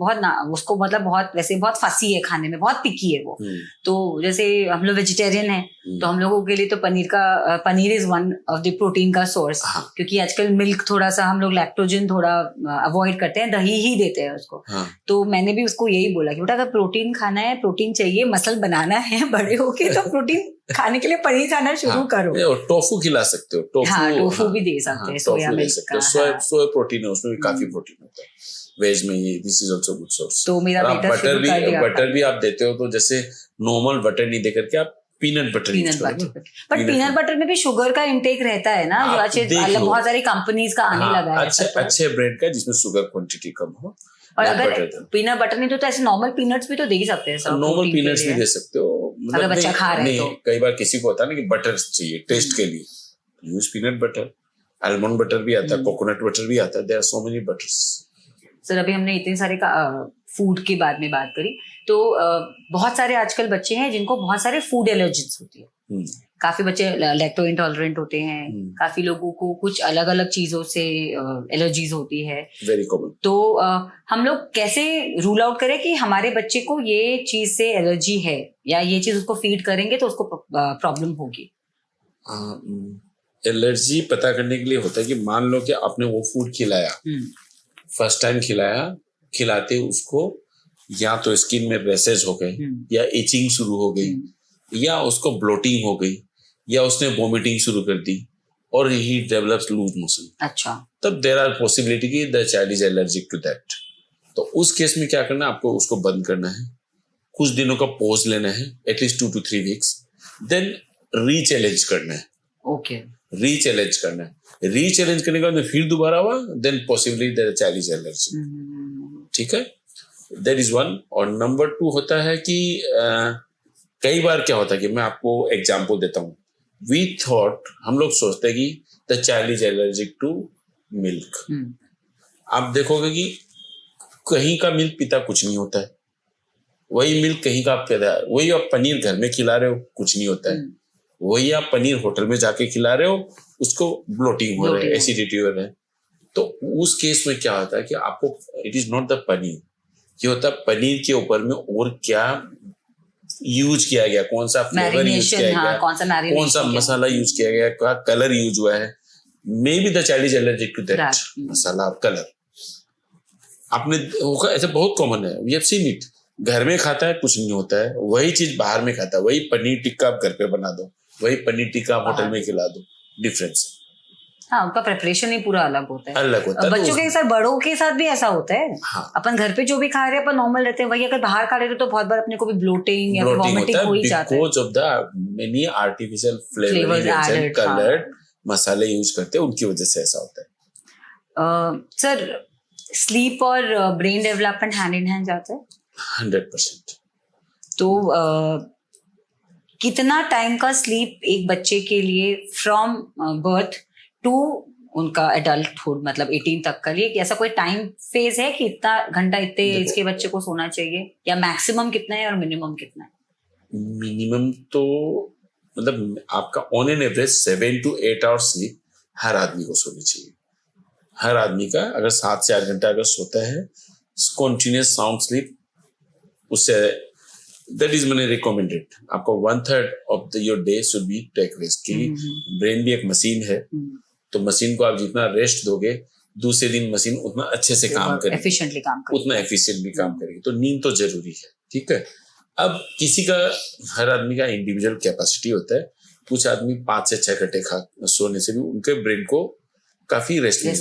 उसको मतलब बहुत वैसे बहुत फसी है खाने में, बहुत पिकी है वो। तो जैसे हम लोग वेजिटेरियन है तो हम लोगों के लिए तो paneer is one of the protein का सोर्स, क्योंकि आजकल मिल्क थोड़ा सा हम लोग लैक्टोजन थोड़ा अवॉइड करते हैं, दही ही देते हैं उसको। तो मैंने भी उसको यही बोला कि बेटा अगर प्रोटीन खाना है, प्रोटीन चाहिए चाहिए, मसल बनाना है, बड़े होके तो प्रोटीन खाने के लिए पनीर खाना शुरू करो। टोफू खिला सकते हो, टोफू भी दे सकते हैं, सोया मिल्क का। सोया प्रोटीन है, उसमें भी काफी प्रोटीन होता है। वेज में ये this is also good source. तो मेरा बटर भी आप देते हो, तो जैसे नॉर्मल बटर नहीं देकर के आप peanut butter but peanut butter में भी शुगर का इंटेक रहता है ना, जो अच्छे बहुत सारी कंपनीज का आने लगा है, अच्छे ब्रांड का जिसमें शुगर क्वांटिटी कम हो। और अगर पीनट बटर नहीं तो ऐसे नॉर्मल पीनट्स भी तो दे ही सकते हैं, नॉर्मल पीनट्स भी दे सकते हो, अगर बच्चा खा रहा है तो। कई बार किसी को होता है ना कि बटर चाहिए टेस्ट के लिए, use peanut butter. Almond butter भी आता है, कोकोनट बटर भी आता है, there are so many butters. Sir अभी हमने इतने सारे फूड के बारे में बात करी, तो बहुत सारे आजकल बच्चे हैं जिनको बहुत सारे फूड एलर्जीज होती है। काफी बच्चे लैक्टो इंटॉलरेंट होते हैं, काफी लोगों को कुछ अलग अलग चीजों से एलर्जीज होती है, वेरी कॉमन। तो हम लोग कैसे रूल आउट करें कि हमारे बच्चे को ये चीज से एलर्जी है, या ये चीज उसको फीड करेंगे तो उसको प्रॉब्लम होगी? एलर्जी पता करने के लिए होता है कि मान लो कि आपने वो फूड खिलाया, फर्स्ट टाइम खिलाया, खिलाते उसको या तो स्किन में रैशेज हो गए, या इचिंग शुरू हो गई, या उसको ब्लोटिंग हो गई, या उसने वोमिटिंग शुरू कर दी, और ही डेवलप्स लूज मोशन। अच्छा, तब there are possibility that the child is allergic to that. तो उस केस में क्या करना है, आपको उसको बंद करना है, कुछ दिनों का पॉज लेना है, एटलीस्ट 2 to 3 weeks, देन रीचैलेंज करना है। ओके, रीचैलेंज करना है, रीचैलेंज करने के बाद फिर दोबारा हुआ, then possibly there child is allergy. ठीक है, दैट इज वन। और नंबर 2 होता है कि कई बार क्या होता है कि मैं आपको एग्जांपल देता हूँ। वी थॉट, हम लोग सोचते हैं कि the child is allergic to milk. आप देखोगे कि कहीं का मिल्क पीता कुछ नहीं होता है, वही मिल्क कहीं का आप पीता है, वही आप पनीर घर में खिला रहे हो कुछ नहीं होता है, वही आप पनीर होटल में जाके खिला रहे हो, उसको ब्लोटिंग हो रहा है, एसिडिटी हो रहा है। तो उस केस में क्या होता है कि आपको, it is not the paneer, ये होता है पनीर के ऊपर में और क्या यूज किया गया, कौन सा फ्लेवर यूज किया गया, कौन सा मसाला यूज किया गया, क्या कलर यूज हुआ है। Maybe the child is allergic to that masala और कलर। आपने ऐसा बहुत कॉमन है, वी हैव सीन इट। घर में खाता है कुछ नहीं होता है, वही चीज बाहर में खाता है, वही पनीर टिक्का आप घर पे बना दो, वही पनीर टिक्का आप होटल में खिला दो, डिफरेंस। हाँ, उनका प्रिपरेशन ही पूरा अलग होता है, अलग होता है। बच्चों के साथ, बड़ों के साथ भी ऐसा होता है। हाँ। अपन घर पे जो भी खा रहे हैं अपन नॉर्मल रहते हैं, वही अगर बाहर खा रहे हैं तो बहुत बार अपने को भी ब्लोटिंग या वॉमिटिंग हो ही जाता है, because of the many artificial flavours and coloured मसाले यूज करते हैं, उनकी वजह से ऐसा होता है। सर, स्लीप और brain development hand in hand जाता है 100%। तो कितना टाइम का स्लीप एक बच्चे के लिए फ्रॉम बर्थ टू उनका एडल्टहुड, मतलब 18 तक का लिए, ऐसा कोई टाइम फेज है कि इतना घंटा इतने एज के बच्चे को सोना चाहिए, या मैक्सिमम कितना है और मिनिमम कितना है? मिनिमम तो मतलब आपका on an average 7 to 8 hours sleep हर आदमी को सोनी चाहिए। हर आदमी का अगर 7 से 8 घंटा अगर सोता है कॉन्टिन्यूस साउंड स्लीप, उससे दैट इज मैंने रिकमेंडेड। आपको 1/3 of your day should be take rest, क्योंकि ब्रेन भी एक मशीन है, तो मशीन को आप जितना रेस्ट दोगे दूसरे दिन मशीन उतना अच्छे से काम करेगी, एफिशिएंटली काम करेगी, उतना एफिशिएंटली काम करेगी। तो नींद तो जरूरी है, ठीक है। अब किसी का, हर आदमी का इंडिविजुअल कैपेसिटी होता है, कुछ आदमी 5 से 6 घंटे सोने से भी उनके ब्रेन को काफी रेस्ट मिल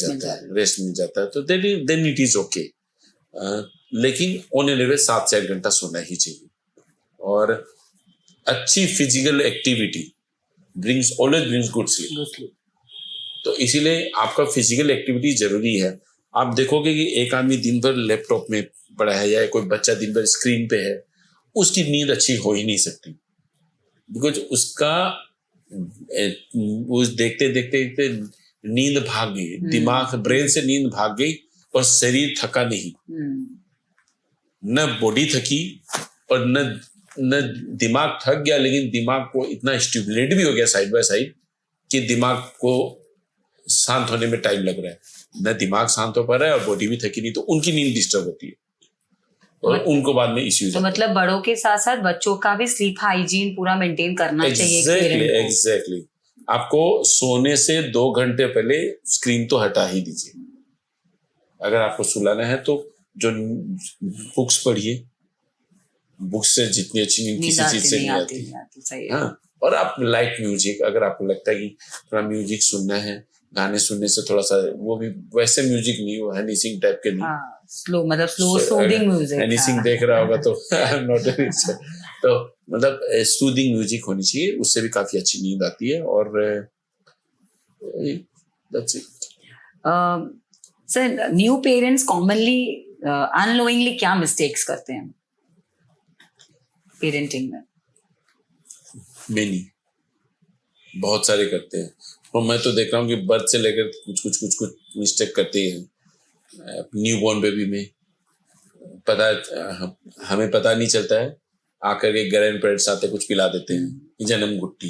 जाता है, तो देन इट इज ओके। लेकिन ऑन एन एवरेज 7 से 8 घंटा सोना ही चाहिए। और अच्छी physical activity always brings good sleep. तो इसीलिए आपका फिजिकल एक्टिविटी जरूरी है। आप देखोगे कि एक आदमी दिन भर लैपटॉप में पड़ा है, या कोई बच्चा दिन भर स्क्रीन पे है, उसकी नींद अच्छी हो ही नहीं सकती, बिकॉज उसका उस देखते देखते नींद भाग गई, दिमाग ब्रेन से नींद भाग गई, और शरीर थका नहीं, न बॉडी थकी और न दिमाग थक गया, लेकिन दिमाग को इतना स्टिमुलेट भी हो गया साइड बाय साइड कि दिमाग को शांत होने में टाइम लग रहा है, न दिमाग शांत हो पा रहा है और बॉडी भी थकी नहीं, तो उनकी नींद डिस्टर्ब होती है और उनको बाद में इश्यूज। तो मतलब बड़ों के साथ साथ बच्चों का भी स्लीप हाइजीन पूरा मेंटेन करना चाहिए। एग्जैक्टली। आपको सोने से 2 घंटे पहले स्क्रीन तो हटा ही दीजिए। अगर आपको सुलाना है तो जो बुक्स पढ़िए, बुक से जितनी अच्छी नींद किसी चीज से नहीं आती। सही है। हाँ, और आप लाइट म्यूजिक, अगर आपको लगता है कि थोड़ा म्यूजिक सुनना है, गाने सुनने से थोड़ा सा, वो भी वैसे म्यूजिक नहीं, वो हनी सिंह टाइप के नहीं, स्लो, मतलब slow soothing music. Honey Singh देख रहा होगा तो नॉट तो मतलब सूदिंग म्यूजिक होनी चाहिए, उससे भी काफी अच्छी नींद आती है। और that's it. Sir, new parents commonly unknowingly क्या मिस्टेक्स करते हैं पेरेंटिंग में? मेनी, बहुत सारे करते हैं, और मैं तो देख रहा हूँ कि बर्थ से लेकर कुछ मिस्टेक करते हैं। न्यू बॉर्न बेबी में हमें पता नहीं चलता है, आकर के ग्रैंड पेरेंट्स आते कुछ पिला देते हैं, जन्म गुट्टी,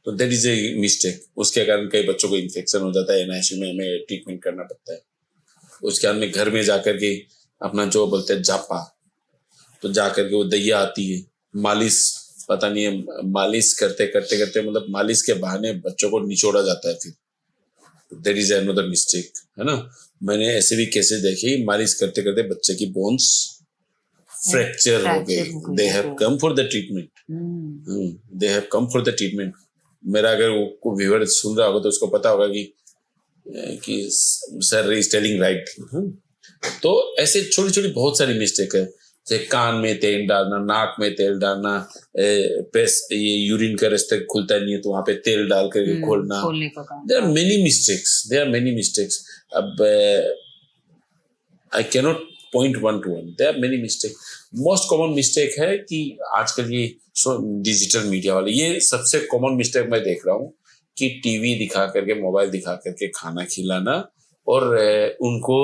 तो दैट इज ए मिस्टेक। उसके कारण कई बच्चों को इन्फेक्शन हो जाता है, एनआईसीयू में हमें ट्रीटमेंट करना पड़ता है। उसके बाद में घर में जाकर के अपना जो बोलते हैं जापा, तो जाकर के वो दैया आती है, मालिश, पता नहीं है, मालिश करते करते करते मतलब मालिश के बहाने बच्चों को निचोड़ा जाता है, फिर दैट इज अनदर मिस्टेक, है ना। मैंने ऐसे भी केसेस देखे, मालिश करते करते बच्चे की बोन्स फ्रैक्चर हो गए, they have come for the treatment, they have come for the treatment. मेरा अगर वो व्यूअर सुन रहा होगा तो उसको पता होगा कि सर इज टेलिंग राइट। तो ऐसे छोटी छोटी बहुत सारी मिस्टेक है, जैसे कान में तेल डालना, नाक में तेल डालना, ये यूरिन का रास्ता खुलता नहीं है तो वहां पे तेल डाल करके खोलना। There are many mistakes. अब I cannot point one to one, there are many mistake. Most common mistake है कि आजकल ये डिजिटल मीडिया वाले, ये सबसे कॉमन मिस्टेक मैं देख रहा हूँ कि टीवी दिखा करके, मोबाइल दिखा करके खाना खिलाना, और उनको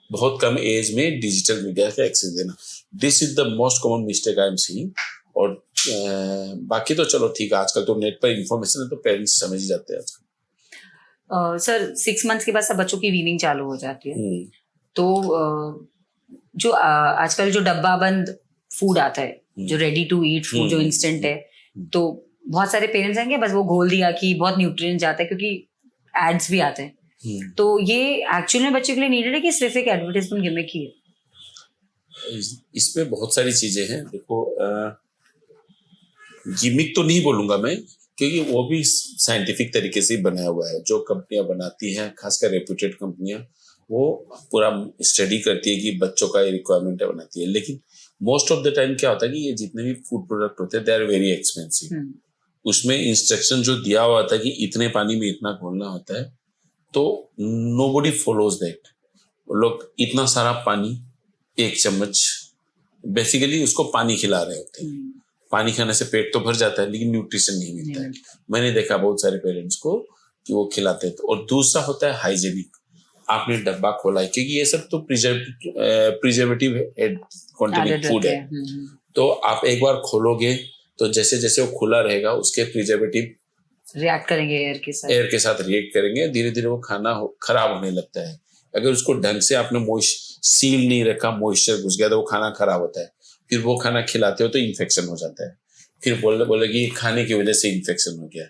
बहुत कम एज में डिजिटल मीडिया का एक्सेस देना। This is the most common mistake I am seeing. और बाकी तो चलो ठीक है, आजकल तो नेट पर इंफॉर्मेशन है तो पेरेंट्स समझ ही जाते हैं आजकल। सर 6 मंथ्स के बाद सब बच्चों की वीनिंग चालू हो जाती है, तो जो आजकल जो डब्बा बंद फूड आता है, जो रेडी टू ईट फूड, जो इंस्टेंट है, तो बहुत सारे पेरेंट्स हैं कि बस वो घोल दिया कि बहुत न्यूट्रिएंट जाता है क्योंकि एड्स भी आते हैं, तो ये एक्चुअली में बच्चे के लिए नीडेड है कि सिर्फ एक एडवर्टाइजमेंट गिमिक ही है? इसमें बहुत सारी चीजें हैं। देखो, गिमिक तो नहीं बोलूंगा मैं, क्योंकि वो भी साइंटिफिक तरीके से बनाया हुआ है। जो कंपनियां बनाती हैं, खासकर रेप्यूटेड कंपनियां, वो पूरा स्टडी करती है कि बच्चों का ये रिक्वायरमेंट है, बनाती है। लेकिन मोस्ट ऑफ द टाइम क्या होता है कि ये जितने भी फूड प्रोडक्ट होते हैं, दे आर वेरी एक्सपेंसिव। उसमें इंस्ट्रक्शन जो दिया हुआ था कि इतने पानी में इतना घोलना होता है, तो नोबडी फॉलोज दैट। लोग इतना सारा पानी, 1 चम्मच, बेसिकली उसको पानी खिला रहे होते हैं। पानी खाने से पेट तो भर जाता है लेकिन न्यूट्रिशन नहीं मिलता है। मैंने देखा बहुत सारे पेरेंट्स को कि वो खिलाते हैं। और दूसरा होता है हाइजेनिक। आपने डब्बा खोला है, क्योंकि ये सब तो प्रिजर्वेटिव कंटेनिंग फूड है, तो आप एक बार खोलोगे तो जैसे जैसे वो खुला रहेगा, उसके प्रिजर्वेटिव रिएक्ट करेंगे, एयर के साथ रिएक्ट करेंगे, धीरे धीरे वो खाना खराब होने लगता है। अगर उसको ढंग से आपने सील नहीं रखा, मॉइस्चर घुस गया, तो वो खाना खराब होता है। फिर वो खाना खिलाते हो तो इन्फेक्शन हो जाता है, फिर बोले कि खाने की वजह से इन्फेक्शन हो गया।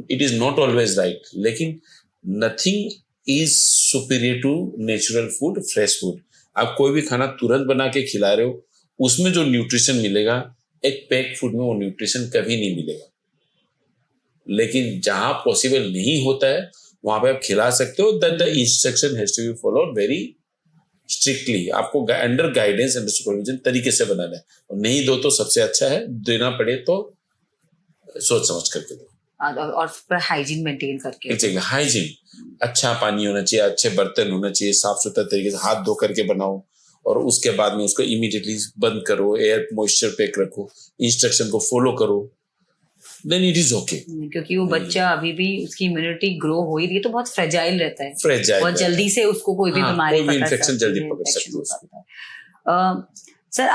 It is not always right, लेकिन nothing is superior to natural food, fresh food. आप कोई भी खाना तुरंत बना के खिला रहे हो, उसमें जो न्यूट्रिशन मिलेगा, एक पैक फूड में वो न्यूट्रिशन कभी नहीं मिलेगा। लेकिन जहां पॉसिबल नहीं होता है वहां पे आप खिला सकते हो। That the instruction has to be followed very strictly. आपको अंडर गाइडेंस, अंडर सुपरविजन तरीके से बनाना है। और नहीं दो तो सबसे अच्छा है, देना पड़े तो सोच समझ करके दो, और हाइजीन मेंटेन करके। हाइजीन, अच्छा पानी होना चाहिए, अच्छे बर्तन होना चाहिए, साफ सुथरा तरीके से हाथ धो करके बनाओ, और उसके बाद में उसको इमीडिएटली बंद करो, एयर मॉइस्चर पैक रखो, इंस्ट्रक्शन को फॉलो करो, देन इट इज ओके। क्योंकि वो बच्चा अभी भी, उसकी इम्यूनिटी ग्रो हो ही रही है, तो बहुत फ्रेजाइल रहता है, बहुत जल्दी से उसको कोई भी बीमारी, कोई भी इन्फेक्शन जल्दी पकड़ सकती है। सर,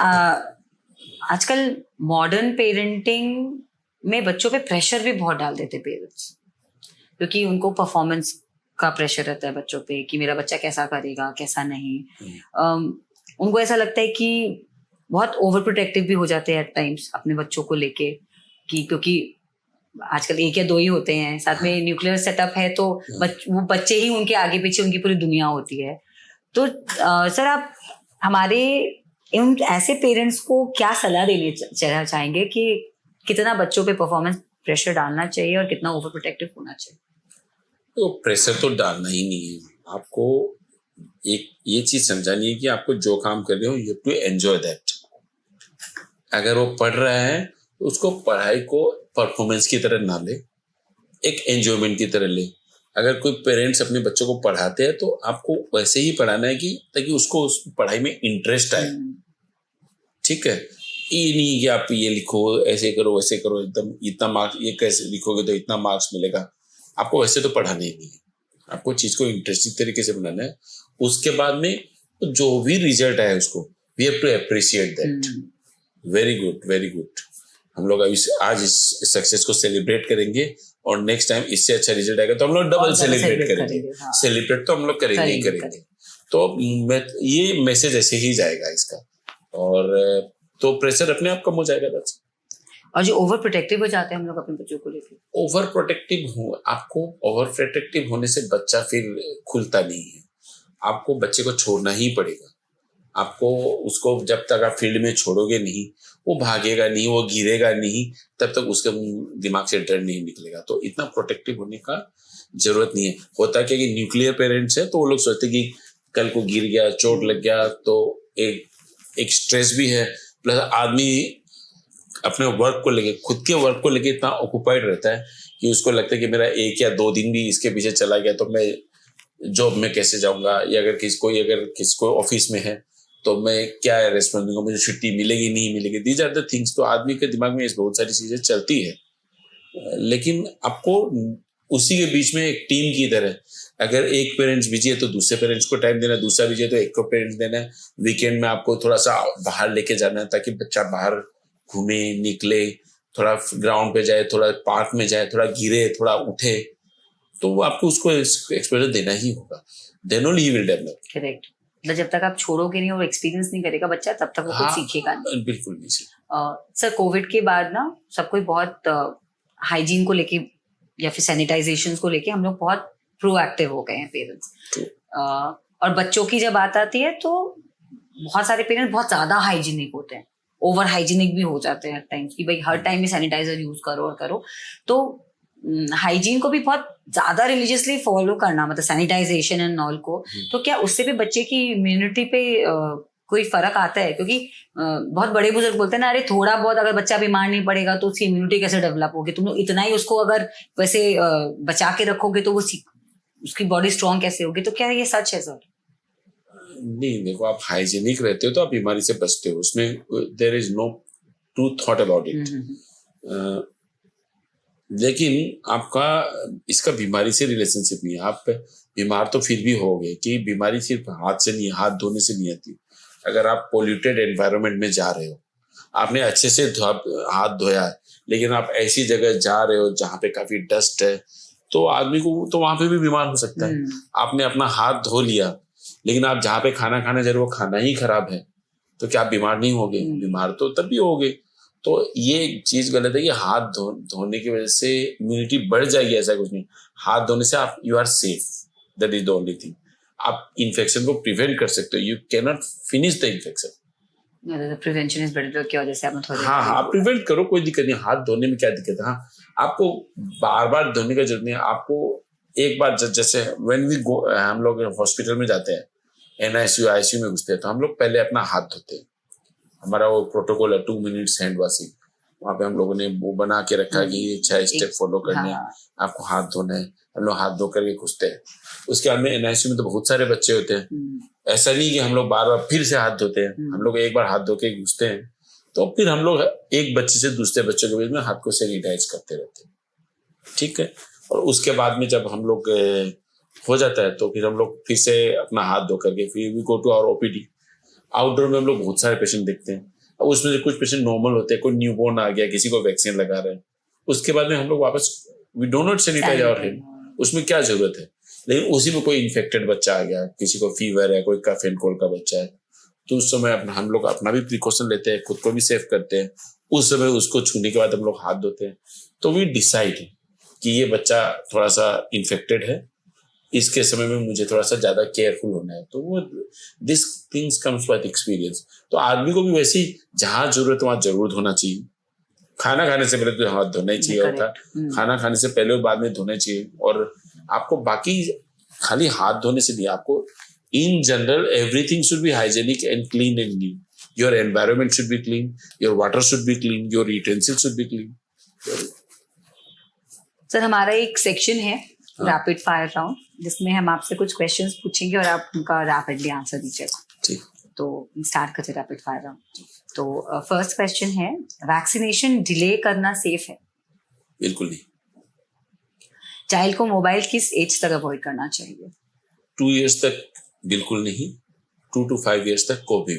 आजकल मॉडर्न पेरेंटिंग में बच्चों पे प्रेशर भी बहुत डाल देते पेरेंट्स, क्योंकि उनको परफॉर्मेंस का प्रेशर रहता है बच्चों पे कि मेरा बच्चा कैसा करेगा, कैसा नहीं। उनको ऐसा लगता है कि बहुत ओवर प्रोटेक्टिव भी हो जाते हैं एट टाइम्स अपने बच्चों को लेके, कि क्योंकि आजकल 1 या 2 ही होते हैं, साथ में न्यूक्लियर सेटअप है, तो वो बच्चे ही उनके आगे पीछे उनकी पूरी दुनिया होती है। तो सर, आप हमारे उन ऐसे पेरेंट्स को क्या सलाह देनी चाहेंगे कि कितना बच्चों पे परफॉर्मेंस प्रेशर डालना चाहिए और कितना ओवर प्रोटेक्टिव होना चाहिए? तो प्रेशर तो डालना ही नहीं है आपको। एक ये चीज समझानी है कि आपको जो काम कर रहे हो, you have to enjoy that. अगर वो पढ़ रहा है तो उसको पढ़ाई को परफॉर्मेंस की तरह ना ले, एक एंजॉयमेंट की तरह ले। अगर कोई पेरेंट्स अपने बच्चों को पढ़ाते हैं तो आपको वैसे ही पढ़ाना है कि ताकि उसको उस पढ़ाई में इंटरेस्ट आए। ठीक है, ये नहीं कि आप ये लिखो, ऐसे करो, वैसे करो, एकदम इतना मार्क्स, ये कैसे लिखोगे तो इतना मार्क्स मिलेगा। आपको वैसे तो पढ़ाना ही नहीं है, आपको चीज को इंटरेस्टिंग तरीके से बनाना है। उसके बाद में तो जो भी रिजल्ट आए उसको we have to appreciate that. Very good, very good. हम लोग अभी आज इस सक्सेस को सेलिब्रेट करेंगे और नेक्स्ट टाइम इससे अच्छा रिजल्ट आएगा तो हम लोग डबल सेलिब्रेट करेंगे। सेलिब्रेट तो हम लोग करेंगे ही करेंगे। तो ये मैसेज ऐसे ही जाएगा इसका, और तो प्रेशर अपने आप कम हो जाएगा बस। और जो ओवर प्रोटेक्टिव हो जाते हैं हम लोग अपने बच्चों को लेकर, ओवर प्रोटेक्टिव हो, आपको ओवर प्रोटेक्टिव होने से बच्चा फिर खुलता नहीं है। आपको बच्चे को छोड़ना ही पड़ेगा। आपको उसको जब तक आप फील्ड में छोड़ोगे नहीं, वो भागेगा नहीं, वो गिरेगा नहीं, तब तक उसके दिमाग से डर नहीं निकलेगा। तो इतना प्रोटेक्टिव होने का जरूरत नहीं है। होता क्या कि न्यूक्लियर पेरेंट्स है तो वो लोग सोचते कि कल को गिर गया, चोट लग गया, तो एक स्ट्रेस भी है, प्लस आदमी अपने वर्क को लेके, खुद के वर्क को लेके इतना ऑक्युपाइड रहता है कि उसको लगता है कि मेरा 1 या 2 दिन भी इसके पीछे चला गया तो मैं जॉब में कैसे जाऊंगा, या अगर किसको ऑफिस में है तो मैं क्या रेस्पॉन्स दूंगा, मुझे छुट्टी मिलेगी नहीं मिलेगी। These are the things. तो आदमी के दिमाग में बहुत सारी चीजें चलती है, लेकिन आपको उसी के बीच में एक टीम की तरह, अगर एक पेरेंट्स बिजी है तो दूसरे पेरेंट्स को टाइम देना, दूसरा बिजी है तो एक को पेरेंट्स देना है। वीकेंड में आपको थोड़ा सा बाहर लेके जाना है ताकि बच्चा बाहर घूमे, निकले, थोड़ा ग्राउंड पे जाए, थोड़ा पार्क में जाए, थोड़ा गिरे, थोड़ा उठे, तो वो आपको उसको एक्सपोजर देना ही होगा। Then only he will develop. Correct. मतलब जब तक आप छोड़ोगे नहीं और एक्सपीरियंस नहीं करेगा बच्चा, तब तक वो कुछ सीखेगा नहीं। बिल्कुल नहीं। सर, कोविड के बाद ना सब कोई बहुत हाइजीन को लेके या फिर सैनिटाइजेशन को लेके हम लोग बहुत प्रोएक्टिव हो गए हैं पेरेंट्स। और बच्चों की जब बात आती है तो बहुत सारे पेरेंट्स बहुत ज्यादा हाइजीनिक होते हैं, ओवर हाइजीनिक भी हो जाते हैं टाइम्स कि भाई हर टाइम में सैनिटाइजर यूज करो। तो हाइजीन को भी बहुत ज्यादा रिलीजियसली फॉलो करना, मतलब सैनिटाइजेशन एंड ऑल को, तो क्या उससे भी बच्चे की इम्यूनिटी पे कोई फर्क आता है? क्योंकि बहुत बड़े बुजुर्ग बोलते हैं ना, अरे थोड़ा बहुत अगर बच्चा बीमार नहीं पड़ेगा तो उसकी इम्यूनिटी कैसे डेवलप होगी, तुम लोग इतना ही उसको अगर वैसे बचा के रखोगे तो वो उसकी बॉडी स्ट्रांग कैसे होगी? तो क्या ये सच है सर? नहीं, देखो, आप हाइजीनिक रहते हो तो आप बीमारी से बचते हो, उसमें there is no true thought about it. लेकिन आपका इसका बीमारी से रिलेशनशिप नहीं है। आप बीमार तो फिर भी होगे कि बीमारी सिर्फ हाथ से नहीं, हाथ धोने से नहीं आती। अगर आप पोल्यूटेड एनवायरनमेंट में जा रहे हो, आपने अच्छे से हाथ धोया है, लेकिन आप ऐसी जगह जा रहे हो जहाँ पे काफी डस्ट है, तो आदमी को तो वहां पे भी बीमार हो सकता है। आपने अपना हाथ धो लिया, लेकिन आप जहाँ पे खाना खाने जा रहे हो वो खाना ही खराब है, तो क्या आप बीमार नहीं होगे? बीमार तो तब भी होगे। तो ये चीज गलत है कि हाथ धोने की वजह से इम्यूनिटी बढ़ जाएगी, ऐसा कुछ नहीं। हाथ धोने से आप you are safe, that is the only thing. आप इन्फेक्शन को प्रिवेंट कर सकते हो, you can not finish the infection. Prevention is better की वजह से आप प्रिवेंट करो, कोई दिक्कत नहीं। हाथ धोने में क्या दिक्कत है? हाँ, आपको बार बार धोने का जरूरत नहीं है। आपको एक बार जैसे व्हेन वी गो, हम लोग हॉस्पिटल में जाते हैं, NICU ICU में घुसते हैं, तो हम लोग पहले अपना हाथ धोते हैं। हमारा वो प्रोटोकॉल है 2 मिनट्स हैंड वॉशिंग। वहाँ पे हम लोगों ने वो बना के रखा कि ये 6 स्टेप फॉलो करने हैं, आपको हाथ धोना है। हम लोग हाथ धो करके घुसते हैं। उसके बाद में NICU में तो बहुत सारे बच्चे होते हैं, ऐसा नहीं कि हम लोग बार बार फिर से हाथ धोते हैं। हम लोग एक बार हाथ धो के घुसते हैं, तो फिर हम लोग एक बच्चे से दूसरे बच्चे के बीच में हाथ को सैनिटाइज करते रहते हैं। ठीक है। और उसके बाद में जब हम लोग हो जाता है तो फिर हम लोग फिर से अपना हाथ धो करके फिर we go to our OPD। Outdoor में हम लोग बहुत सारे पेशेंट देखते हैं। अब उसमें से कुछ पेशेंट नॉर्मल होते हैं, कोई न्यूबॉर्न आ गया, किसी को वैक्सीन लगा रहे हैं, उसके बाद में हम लोग वापस we don't not sanitize our hand. उसमें क्या जरूरत है? लेकिन उसी में कोई इन्फेक्टेड बच्चा आ गया, किसी को फीवर है, कोई कफ एंड कोल्ड का बच्चा है, तो उस समय हम लोग अपना भी प्रिकॉशन लेते हैं, खुद को भी सेफ करते हैं। उस समय उसको छूने के बाद हम लोग हाथ धोते हैं। तो वी डिसाइड कि ये बच्चा थोड़ा सा इन्फेक्टेड है, इसके समय में मुझे थोड़ा सा ज्यादा केयरफुल होना है, तो वो this things comes with experience. तो आदमी को भी वैसे ही जहां जरूरत वहां जरूर धोना चाहिए। खाना खाने से पहले तो हाथ धोना ही चाहिए होता है, खाना खाने से पहले और बाद में धोना चाहिए। और आपको बाकी खाली हाथ धोने से नहीं, आपको in general everything should be hygienic and clean and new. Your environment should be clean, your water should be clean, your utensil should be clean. Sir हमारा एक सेक्शन है रैपिड फायर राउंड, जिसमें हम आपसे कुछ क्वेश्चंस पूछेंगे और आप उनका रैपिडली आंसर दीजिएगा। ठीक, तो स्टार्ट करते रैपिड फायर राउंड। तो फर्स्ट क्वेश्चन है, वैक्सीनेशन डिले करना सेफ है? बिल्कुल नहीं। चाइल्ड को मोबाइल किस एज तक अवॉइड करना चाहिए? 2 years तक बिल्कुल नहीं, 2 to 5 years तक को भी।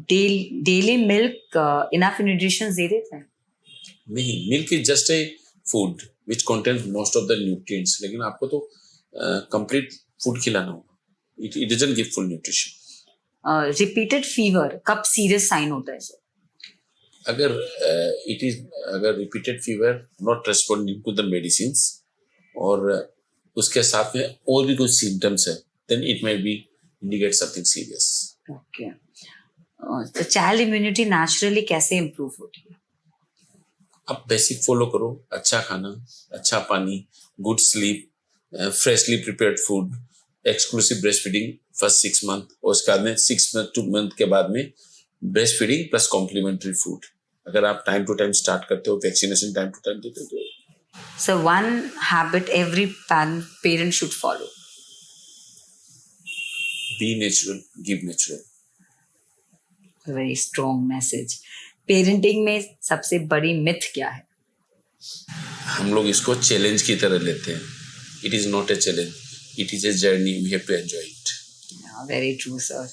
डेली मिल्क इनफ न्यूट्रिशन दे देता है? नहीं, milk is just a food which contains most of the nutrients, लेकिन आपको तो कंप्लीट फूड खिलाना होगा। It doesn't give full nutrition. Repeated fever कब सीरियस साइन होता है सर? अगर repeated fever not responding to the medicines और उसके साथ में और भी कुछ सिम्टम्स है, then it may be indicate something serious. Okay. तो चाइल्ड इम्यूनिटी नेचुरली कैसे इम्प्रूव होती है? आप बेसिक फॉलो करो, अच्छा खाना, अच्छा पानी, good sleep, freshly prepared food, exclusive breast feeding first 6 month, और उसके बाद में 6 month के बाद में breast feeding plus complementary food. अगर आप टाइम टू टाइम स्टार्ट करते हो, वैक्सीनेशन टाइम टू टाइम देते हो तो। So one habit every parent should follow. Be natural, give natural. Very strong message. Parenting में सबसे बड़ी मिथ क्या है? हम लोग इसको चैलेंज की तरह लेते हैं। It is not a challenge. It is a journey. We have to enjoy it. Very true, sir.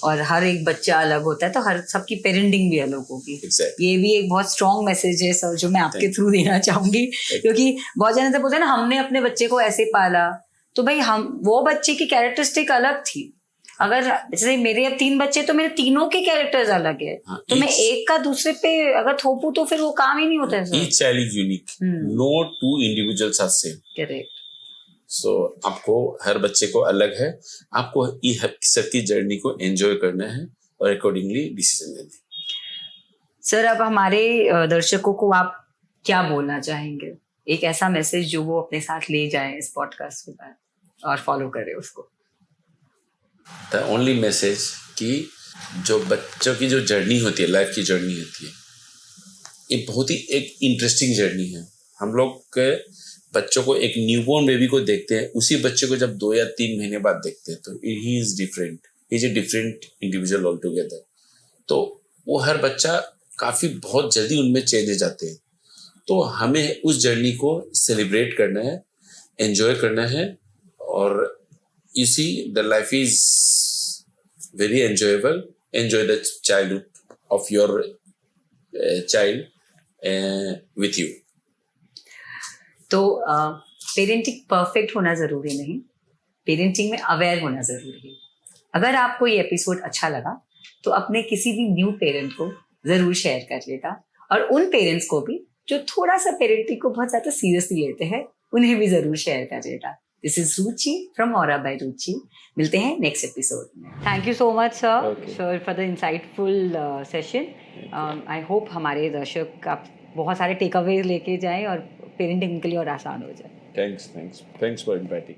और हर एक बच्चा अलग होता है, तो हर सबकी पेरेंटिंग भी अलग होगी। Exactly. ये भी एक बहुत स्ट्रॉन्ग मैसेज है सर, जो मैं आपके थ्रू देना चाहूंगी, क्योंकि बहुत जने से बोलते हैं ना, हमने अपने बच्चे को ऐसे पाला, तो भाई वो बच्चे की कैरेक्टरिस्टिक अलग थी। अगर जैसे मेरे अब 3 बच्चे, तो मेरे तीनों के कैरेक्टर्स अलग है, तो मैं एक का दूसरे पे अगर थोपू तो फिर वो काम ही नहीं होता है sir. Each child is unique. No two individuals are same. Correct. So आपको हर बच्चे को अलग है, आपको सबकी जर्नी को एंजॉय करना है और अकॉर्डिंगली डिसीजन लेना है। सर अब हमारे दर्शकों को आप क्या बोलना चाहेंगे? एक ऐसा मैसेज जो वो अपने साथ ले जाए इस पॉडकास्ट के बाद और फॉलो करे उसको। द ओनली मैसेज कि जो बच्चों की जो जर्नी होती है, लाइफ की जर्नी होती है, ये बहुत ही एक इंटरेस्टिंग जर्नी है। हम लोग के बच्चों को, एक न्यूबॉर्न बेबी को देखते हैं, उसी बच्चे को जब 2 या 3 महीने बाद देखते हैं तो he is different, he is a different individual all together. तो वो हर बच्चा काफी बहुत जल्दी उनमें चेंज हो जाते हैं। तो हमें उस जर्नी को सेलिब्रेट करना है, एंजॉय करना है, और you see the life is very enjoyable. Enjoy the childhood of your child with you. तो पेरेंटिंग परफेक्ट होना ज़रूरी नहीं, पेरेंटिंग में अवेयर होना ज़रूरी है। अगर आपको ये एपिसोड अच्छा लगा तो अपने किसी भी न्यू पेरेंट को ज़रूर शेयर करिएगा, और उन पेरेंट्स को भी जो थोड़ा सा पेरेंटिंग को बहुत ज़्यादा सीरियसली लेते हैं, उन्हें भी ज़रूर शेयर करिएगा। This is Ruchi from Aura by Ruchi. मिलते हैं नेक्स्ट एपिसोड में। Thank you so much sir for the insightful session. I hope हमारे दर्शक आप बहुत सारे टेक अवे लेके जाएं और पेरेंटिंग के लिए और आसान हो जाए। Thanks for inviting.